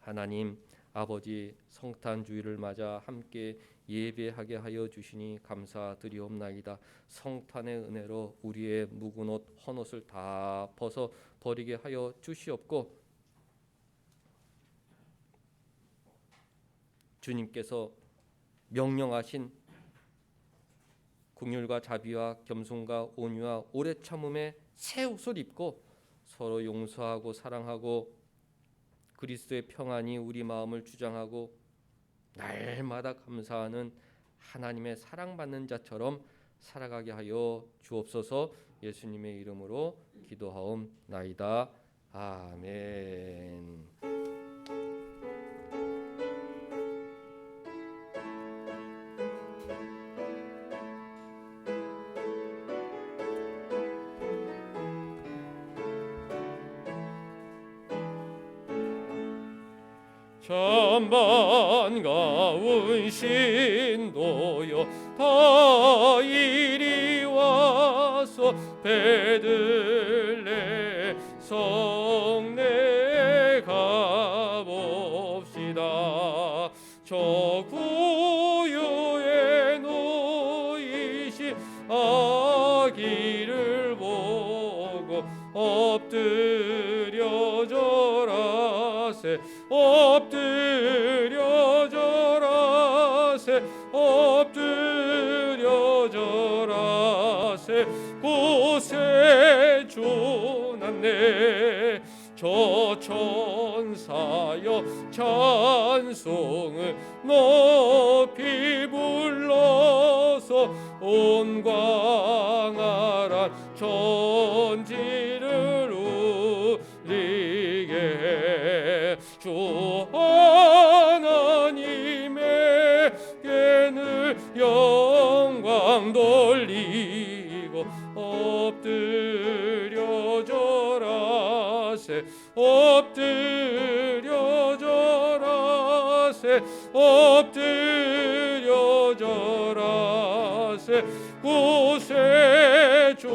하나님 아버지, 성탄주일을 맞아 함께 예배하게 하여 주시니 감사드리옵나이다. 성탄의 은혜로 우리의 묵은 옷, 헌 옷을 다 벗어 버리게 하여 주시옵고, 주님께서 명령하신 긍휼과 자비와 겸손과 온유와 오래 참음의 새 옷을 입고 서로 용서하고 사랑하고 그리스도의 평안이 우리 마음을 주장하고 날마다 감사하는 하나님의 사랑받는 자처럼 살아가게 하여 주옵소서. 예수님의 이름으로 기도하옵나이다. 아멘. 참 반가운 신도여 다 이리 와서 베들레 성내 가봅시다. 저 구유에 놓이신 아기를 보고 엎드려 절하세. 엎드려 절하세. 엎드려 절하세. 곳에 주났네. 저 천사 감사하여 찬송을 높이 불러서 온 광활한 천지를 울리게 해. 주 하나님에게 늘 영광 돌리고 엎드려 절하세 엎드려 절하세 엎드려 절하세 구세주났네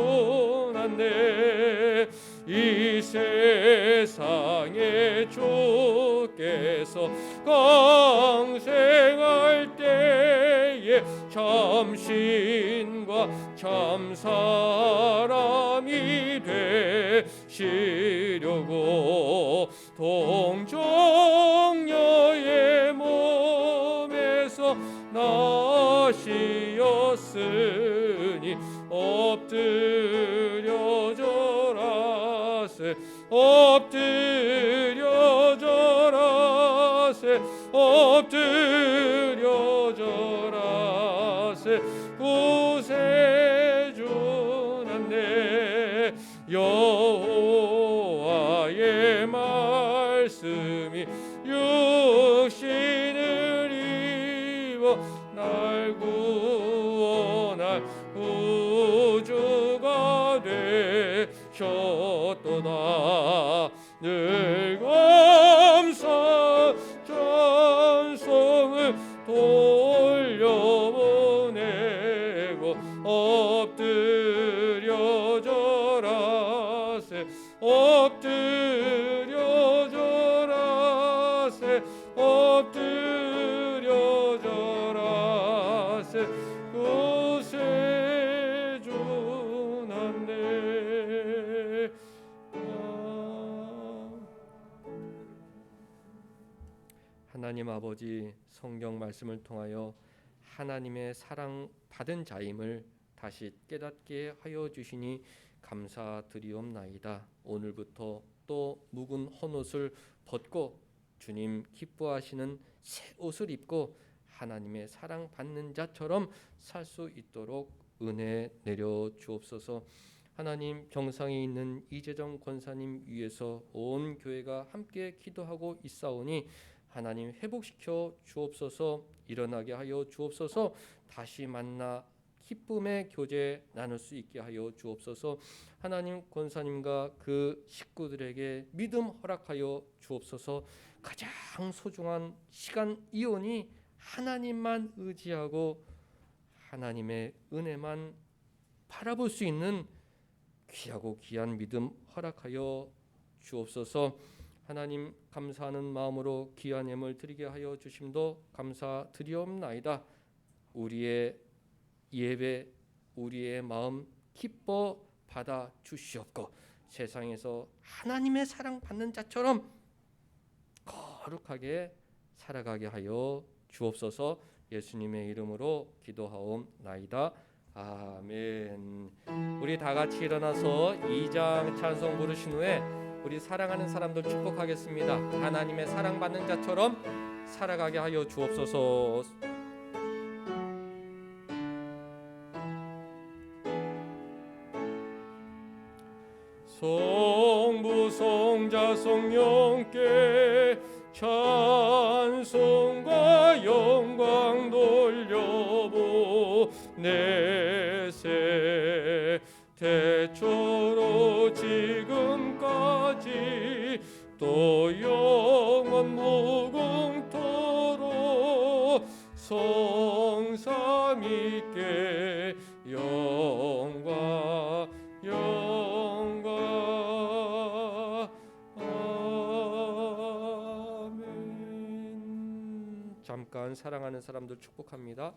이 세상에 주께서 강생할 때에 참신과 참사람이 되시려고 동정녀의 몸에서 나시었으니 엎드려 절하세 엎드려 절하세 엎드려 절하세 구세주났네 여호와의 말씀이 육신을 입어 날 구원할 구주가 되셨도다 늘 감사 찬송을 돌려보내고 엎드려 절하세 엎드려 절하세 엎드려 절하세 구세주났네 하나님 아버지 성경 말씀을 통하여 하나님의 사랑 받은 자임을 다시 깨닫게 하여 주시니 감사드리옵나이다. 오늘부터 또 묵은 헌옷을 벗고 주님 기뻐하시는 새 옷을 입고 하나님의 사랑 받는 자처럼 살 수 있도록 은혜 내려 주옵소서. 하나님 병상에 있는 이재정 권사님 위해서 온 교회가 함께 기도하고 있사오니 하나님 회복시켜 주옵소서. 일어나게 하여 주옵소서. 다시 만나 기쁨의 교제 나눌 수 있게 하여 주옵소서. 하나님 권사님과 그 식구들에게 믿음 허락하여 주옵소서. 가장 소중한 시간 이온이 하나님만 의지하고 하나님의 은혜만 바라볼 수 있는 귀하고 귀한 믿음 허락하여 주옵소서. 하나님 감사하는 마음으로 귀한 예물 드리게 하여 주심도 감사드리옵나이다. 우리의 예배 우리의 마음 기뻐 받아 주시옵고 세상에서 하나님의 사랑 받는 자처럼 거룩하게 살아가게 하여 주옵소서. 예수님의 이름으로 기도하옵나이다. 아멘. 우리 다 같이 일어나서 2장 찬송 부르신 후에 우리 사랑하는 사람들 축복하겠습니다. 하나님의 사랑받는 자처럼 살아가게 하여 주옵소서. 성부 성자 성령께 찬송과 영광 돌려보내세. 태초로 지금까지 또 영원 무궁토록 성삼위께 영광 아멘. 잠깐 사랑하는 사람들 축복합니다.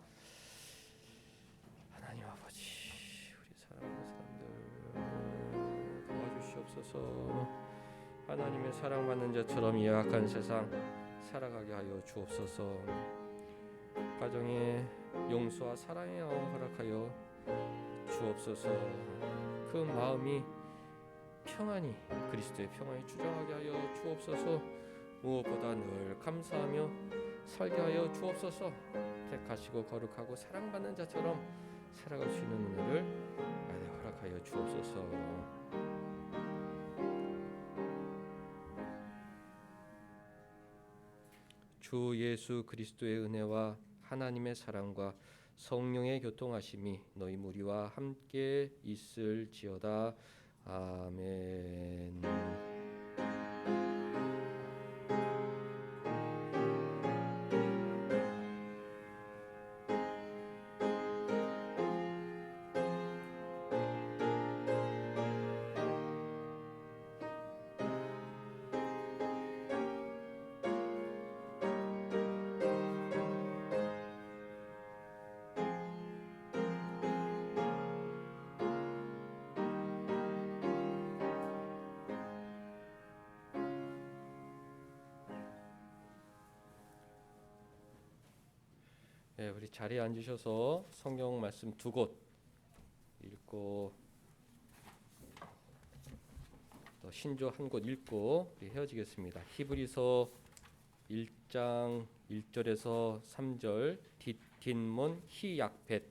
하나님 아버지 우리 사랑하는 사람들 도와주시옵소서. 하나님의 사랑받는 자처럼 이 악한 세상 살아가게 하여 주옵소서. 가정에 용서와 사랑의 마음 허락하여 주옵소서. 그 마음이 평안히 그리스도의 평안이 주장하게 하여 주옵소서. 무엇보다 늘 감사하며 살게하여 주옵소서. 택하시고 거룩하고 사랑받는 자처럼 살아갈 수 있는 은혜를 허락하여 주옵소서. 주 예수 그리스도의 은혜와 하나님의 사랑과 성령의 교통하심이 너희 무리와 함께 있을지어다. 아멘. 네, 우리 자리에 앉으셔서 성경 말씀 두 곳 읽고 또 신조 한 곳 읽고 우리 헤어지겠습니다. 히브리서 1장 1절에서 3절 뒷뒷문 히약벳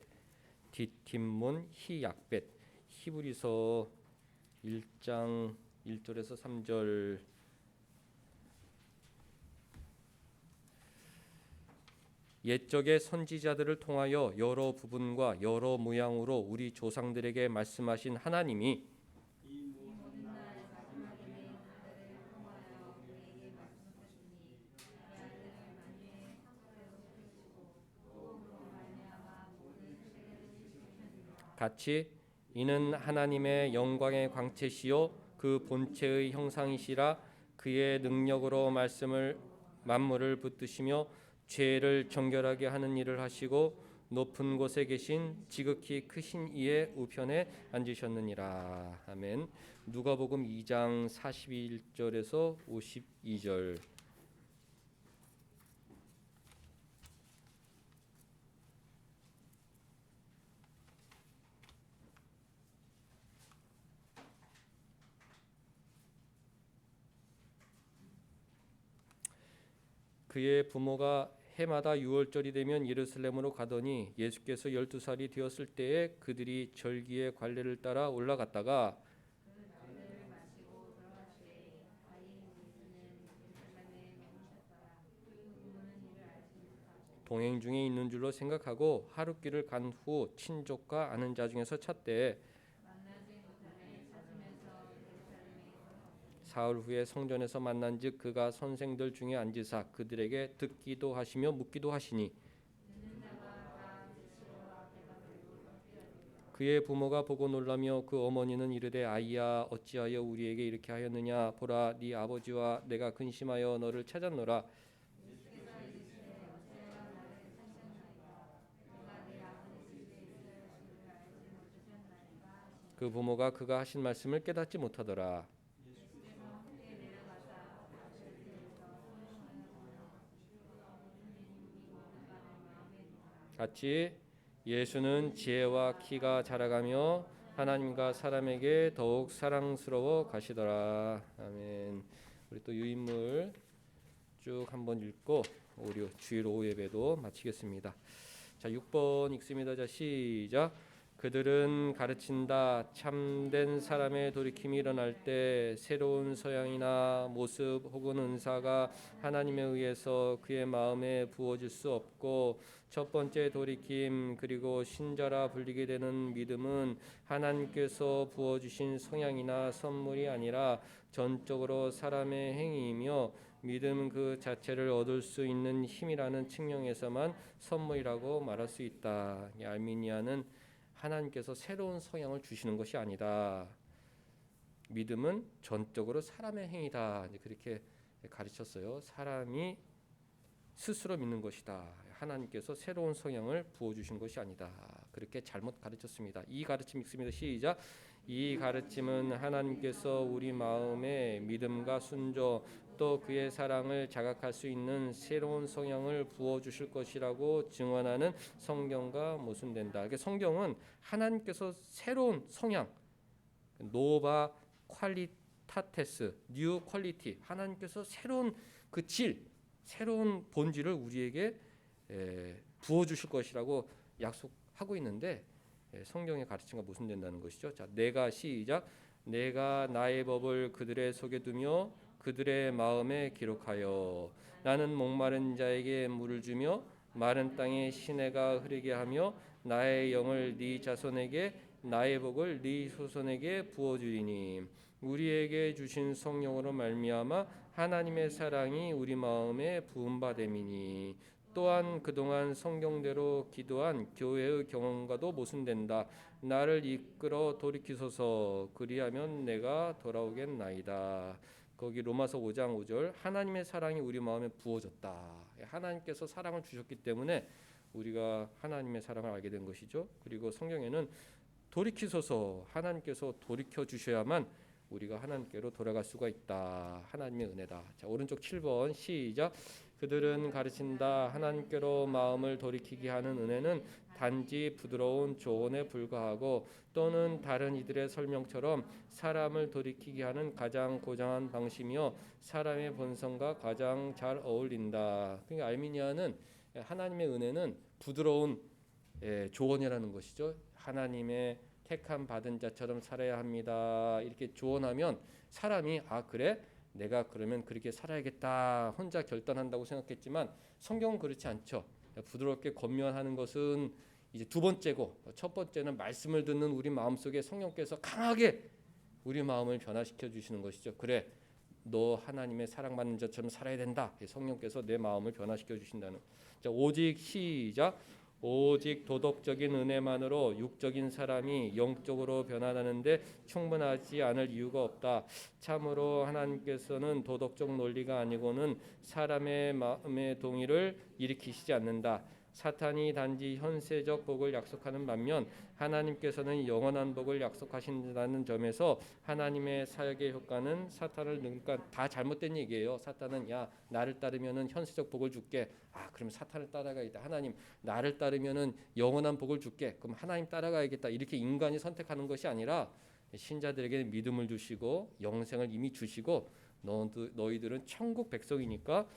뒷뒷문 히약벳 히브리서 1장 1절에서 3절 옛적의 선지자들을 통하여 여러 부분과 여러 모양으로 우리 조상들에게 말씀하신 하나님이 같이 이는 하나님의 영광의 광채시요 그 본체의 형상이시라. 그의 능력으로 만물을 붙드시며 죄를 정결하게 하는 일을 하시고 높은 곳에 계신 지극히 크신 이의 우편에 앉으셨느니라. 아멘. 누가복음 2장 41절에서 52절. 그의 부모가 해마다 유월절이 되면 예루살렘으로 가더니 예수께서 12살이 되었을 때에 그들이 절기의 관례를 따라 올라갔다가 동행 중에 있는 줄로 생각하고 하룻길을 간 후 친족과 아는 자 중에서 찾되 사흘 후에 성전에서 만난즉 그가 선생들 중에 앉으사 그들에게 듣기도 하시며 묻기도 하시니 그의 부모가 보고 놀라며 그 어머니는 이르되 아이야 어찌하여 우리에게 이렇게 하였느냐 보라 네 아버지와 내가 근심하여 너를 찾았노라. 그 부모가 그가 하신 말씀을 깨닫지 못하더라. 같이 예수는 지혜와 키가 자라가며 하나님과 사람에게 더욱 사랑스러워 가시더라. 아멘. 우리 또 유인물 쭉 한번 읽고 우리 주일 오후 예배도 마치겠습니다. 자, 6번 읽습니다. 자, 시작. 그들은 가르친다. 참된 사람의 돌이킴이 일어날 때 새로운 서양이나 모습 혹은 은사가 하나님에 의해서 그의 마음에 부어질 수 없고 첫 번째 돌이킴 그리고 신자라 불리게 되는 믿음은 하나님께서 부어주신 성향이나 선물이 아니라 전적으로 사람의 행위이며 믿음 그 자체를 얻을 수 있는 힘이라는 측면에서만 선물이라고 말할 수 있다. 알미니아는 하나님께서 새로운 성향을 주시는 것이 아니다. 믿음은 전적으로 사람의 행위다. 그렇게 가르쳤어요. 사람이 스스로 믿는 것이다. 하나님께서 새로운 성향을 부어주신 것이 아니다. 그렇게 잘못 가르쳤습니다. 이 가르침 읽습니다. 시작. 이 가르침은 하나님께서 우리 마음에 믿음과 순종 또 그의 사랑을 자각할 수 있는 새로운 성향을 부어주실 것이라고 증언하는 성경과 모순된다. 성경은 하나님께서 새로운 성향, 노바 퀄리타테스, 뉴 퀄리티, 하나님께서 새로운 그 새로운 본질을 우리에게 부어 주실 것이라고 약속하고 있는데 성경의 가르침과 모순된다는 것이죠. 자, 시작. 내가 나의 법을 그들의 속에 두며 그들의 마음에 기록하여 나는 목마른 자에게 물을 주며 마른 땅에 시내가 흐르게 하며 나의 영을 네 자손에게 나의 복을 네 후손에게 부어 주리니 우리에게 주신 성령으로 말미암아 하나님의 사랑이 우리 마음에 부은 바 됨이니 또한 그동안 성경대로 기도한 교회의 경험과도 모순된다. 나를 이끌어 돌이키소서 그리하면 내가 돌아오겠나이다. 거기 로마서 5장 5절 하나님의 사랑이 우리 마음에 부어졌다. 하나님께서 사랑을 주셨기 때문에 우리가 하나님의 사랑을 알게 된 것이죠. 그리고 성경에는 돌이키소서 하나님께서 돌이켜 주셔야만 우리가 하나님께로 돌아갈 수가 있다. 하나님의 은혜다. 자, 오른쪽 7번 시작. 그들은 가르친다. 하나님께로 마음을 돌이키게 하는 은혜는 단지 부드러운 조언에 불과하고 또는 다른 이들의 설명처럼 사람을 돌이키게 하는 가장 고상한 방식이며 사람의 본성과 가장 잘 어울린다. 그러니까 알미니아는 하나님의 은혜는 부드러운 조언이라는 것이죠. 하나님의 택함 받은 자처럼 살아야 합니다. 이렇게 조언하면 사람이 그래? 내가 그러면 그렇게 살아야겠다 혼자 결단한다고 생각했지만 성경은 그렇지 않죠. 부드럽게 권면하는 것은 이제 두 번째고 첫 번째는 말씀을 듣는 우리 마음속에 성령께서 강하게 우리 마음을 변화시켜 주시는 것이죠. 그래 너 하나님의 사랑받는 자처럼 살아야 된다. 성령께서 내 마음을 변화시켜 주신다는. 자, 오직 도덕적인 은혜만으로 육적인 사람이 영적으로 변화하는데 충분하지 않을 이유가 없다. 참으로 하나님께서는 도덕적 논리가 아니고는 사람의 마음의 동의를 일으키시지 않는다. 사탄이 단지 현세적 복을 약속하는 반면 하나님께서는 영원한 복을 약속하신다는 점에서 하나님의 사역의 효과는 사탄을 그러니까 다 잘못된 얘기예요. 사탄은 나를 따르면은 현세적 복을 줄게. 그럼 사탄을 따라가야겠다. 하나님 나를 따르면은 영원한 복을 줄게. 그럼 하나님 따라가야겠다. 이렇게 인간이 선택하는 것이 아니라 신자들에게 믿음을 주시고 영생을 이미 주시고 너희들은 천국 백성이니까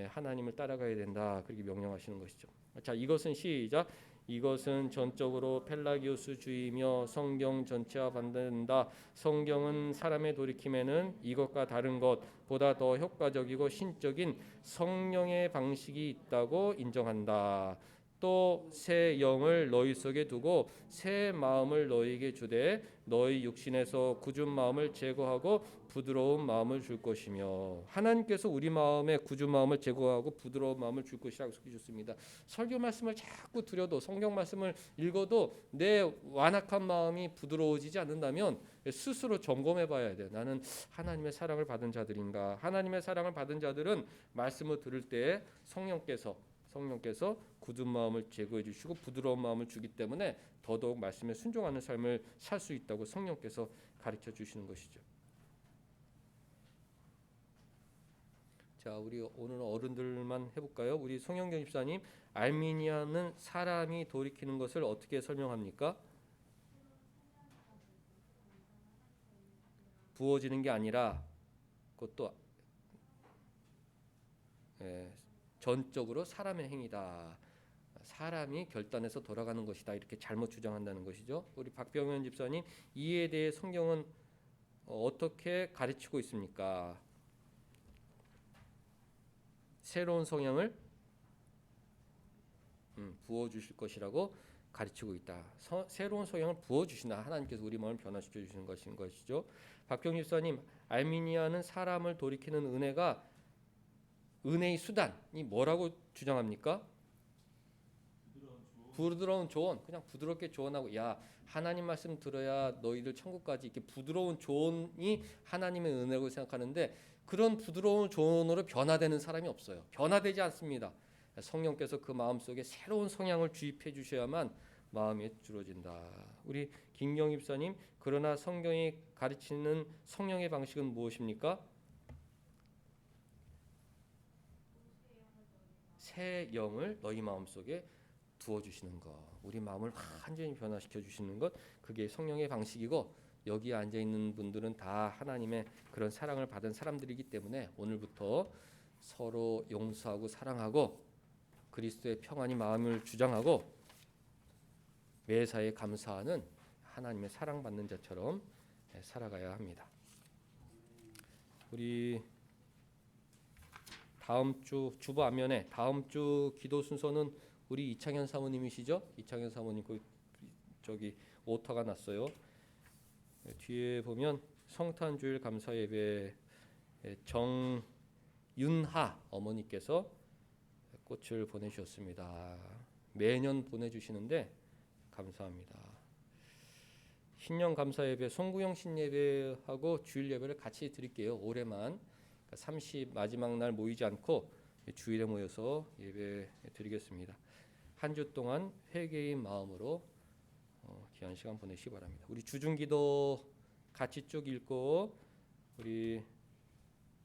하나님을 따라가야 된다. 그렇게 명령하시는 것이죠. 자, 이것은 시작. 이것은 전적으로 펠라기우스주의며 성경 전체와 반대된다. 성경은 사람의 돌이킴에는 이것과 다른 것보다 더 효과적이고 신적인 성령의 방식이 있다고 인정한다. 또 새 영을 너희 속에 두고 새 마음을 너희에게 주되 너희 육신에서 굳은 마음을 제거하고 부드러운 마음을 줄 것이며 하나님께서 우리 마음에 굳은 마음을 제거하고 부드러운 마음을 줄 것이라고 속해줬습니다. 설교 말씀을 자꾸 드려도 성경 말씀을 읽어도 내 완악한 마음이 부드러워지지 않는다면 스스로 점검해 봐야 돼요. 나는 하나님의 사랑을 받은 자들인가? 하나님의 사랑을 받은 자들은 말씀을 들을 때 성령께서 굳은 마음을 제거해 주시고 부드러운 마음을 주기 때문에 더더욱 말씀에 순종하는 삶을 살 수 있다고 성령께서 가르쳐 주시는 것이죠. 자, 우리 오늘 어른들만 해볼까요? 우리 송영경 집사님, 알미니아는 사람이 돌이키는 것을 어떻게 설명합니까? 부어지는 게 아니라 그것도 전적으로 사람의 행위다. 사람이 결단해서 돌아가는 것이다. 이렇게 잘못 주장한다는 것이죠. 우리 박병현 집사님, 이에 대해 성경은 어떻게 가르치고 있습니까? 새로운 성향을 부어주실 것이라고 가르치고 있다. 새로운 성향을 부어주신다. 하나님께서 우리 마음을 변화시켜 주시는 것인 것이죠. 박병현 집사님, 알미니아는 사람을 돌이키는 은혜가 은혜의 수단이 뭐라고 주장합니까? 부드러운 조언. 그냥 부드럽게 조언하고 하나님 말씀 들어야 너희들 천국까지 이렇게 부드러운 조언이 하나님의 은혜라고 생각하는데 그런 부드러운 조언으로 변화되는 사람이 없어요. 변화되지 않습니다. 성령께서 그 마음속에 새로운 성향을 주입해 주셔야만 마음이 줄어진다. 우리 김경 입사님, 그러나 성경이 가르치는 성령의 방식은 무엇입니까? 새 영을 너희 마음속에 부어주시는 것, 우리 마음을 완전히 변화시켜 주시는 것, 그게 성령의 방식이고 여기 앉아 있는 분들은 다 하나님의 그런 사랑을 받은 사람들이기 때문에 오늘부터 서로 용서하고 사랑하고 그리스도의 평안이 마음을 주장하고 매사에 감사하는 하나님의 사랑받는 자처럼 살아가야 합니다. 우리 다음 주 주보 안면에 다음 주 기도 순서는 우리 이창현 사모님이시죠? 이창현 사모님 저기 오타가 났어요. 뒤에 보면 성탄주일 감사 예배 정윤하 어머니께서 꽃을 보내주셨습니다. 매년 보내주시는데 감사합니다. 신년 감사 예배, 송구영 신예배하고 주일 예배를 같이 드릴게요. 올해만 30 마지막 날 모이지 않고 주일에 모여서 예배 드리겠습니다. 한 주 동안 회개의 마음으로 귀한 시간 보내시기 바랍니다. 우리 주중기도 같이 쭉 읽고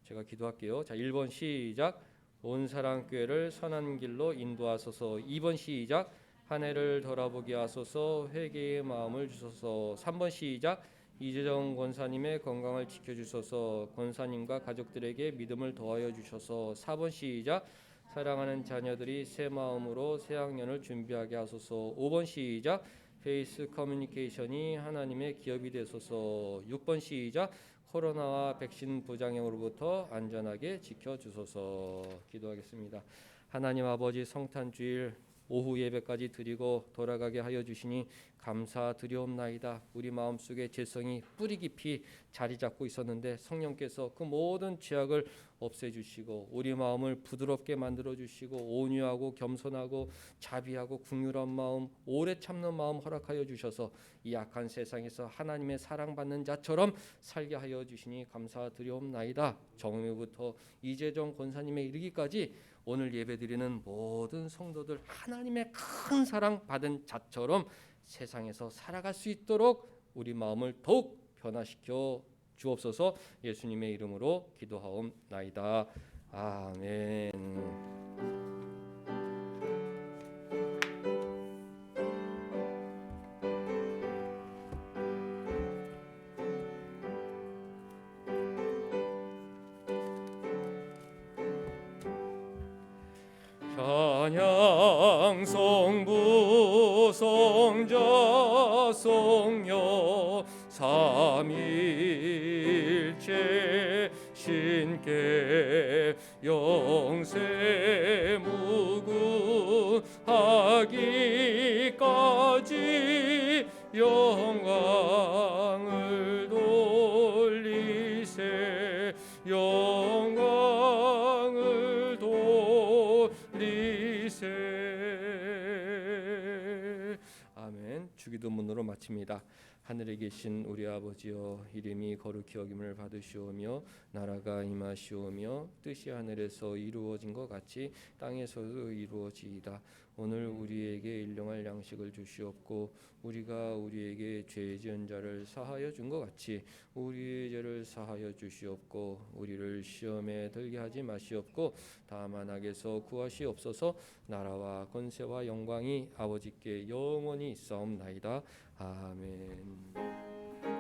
제가 기도할게요. 자, 1번 시작. 온 사랑교회를 선한 길로 인도하소서. 2번 시작. 한 해를 돌아보게 하소서. 회개의 마음을 주소서. 3번 시작. 이재정 권사님의 건강을 지켜주소서. 권사님과 가족들에게 믿음을 더하여 주셔서. 4번 시작. 사랑하는 자녀들이 새 마음으로 새 학년을 준비하게 하소서. 5번 시작. 페이스 커뮤니케이션이 하나님의 기업이 되소서. 6번 시작. 코로나와 백신 부작용으로부터 안전하게 지켜주소서. 기도하겠습니다. 하나님 아버지, 성탄주일 오후 예배까지 드리고 돌아가게 하여 주시니 감사드리옵나이다. 우리 마음속에 죄성이 뿌리 깊이 자리 잡고 있었는데 성령께서 그 모든 죄악을 없애주시고 우리 마음을 부드럽게 만들어주시고 온유하고 겸손하고 자비하고 긍휼한 마음, 오래 참는 마음 허락하여 주셔서 이 악한 세상에서 하나님의 사랑받는 자처럼 살게 하여 주시니 감사드리옵나이다. 정회부터 이재정 권사님에 이르기까지 오늘 예배드리는 모든 성도들 하나님의 큰 사랑 받은 자처럼 세상에서 살아갈 수 있도록 우리 마음을 더욱 변화시켜 주옵소서. 예수님의 이름으로 기도하옵나이다. 아멘. 찬양 성부 성자 성녀 삼일체 신께 영세 무궁하기까지 영광을 돌리세. 영광을 돌리세. 아멘. 주기도문으로 마칩니다. 하늘에 계신 우리 아버지여, 이름이 거룩히 여김을 받으시오며 나라가 임하시오며 뜻이 하늘에서 이루어진 것 같이 땅에서도 이루어지이다. 오늘 우리에게 일용할 양식을 주시옵고 우리가 우리에게 죄 지은 자를 사하여 준 것 같이 우리의 죄를 사하여 주시옵고 우리를 시험에 들게 하지 마시옵고 다만 악에서 구하시옵소서. 나라와 권세와 영광이 아버지께 영원히 있사옵나이다. 아멘.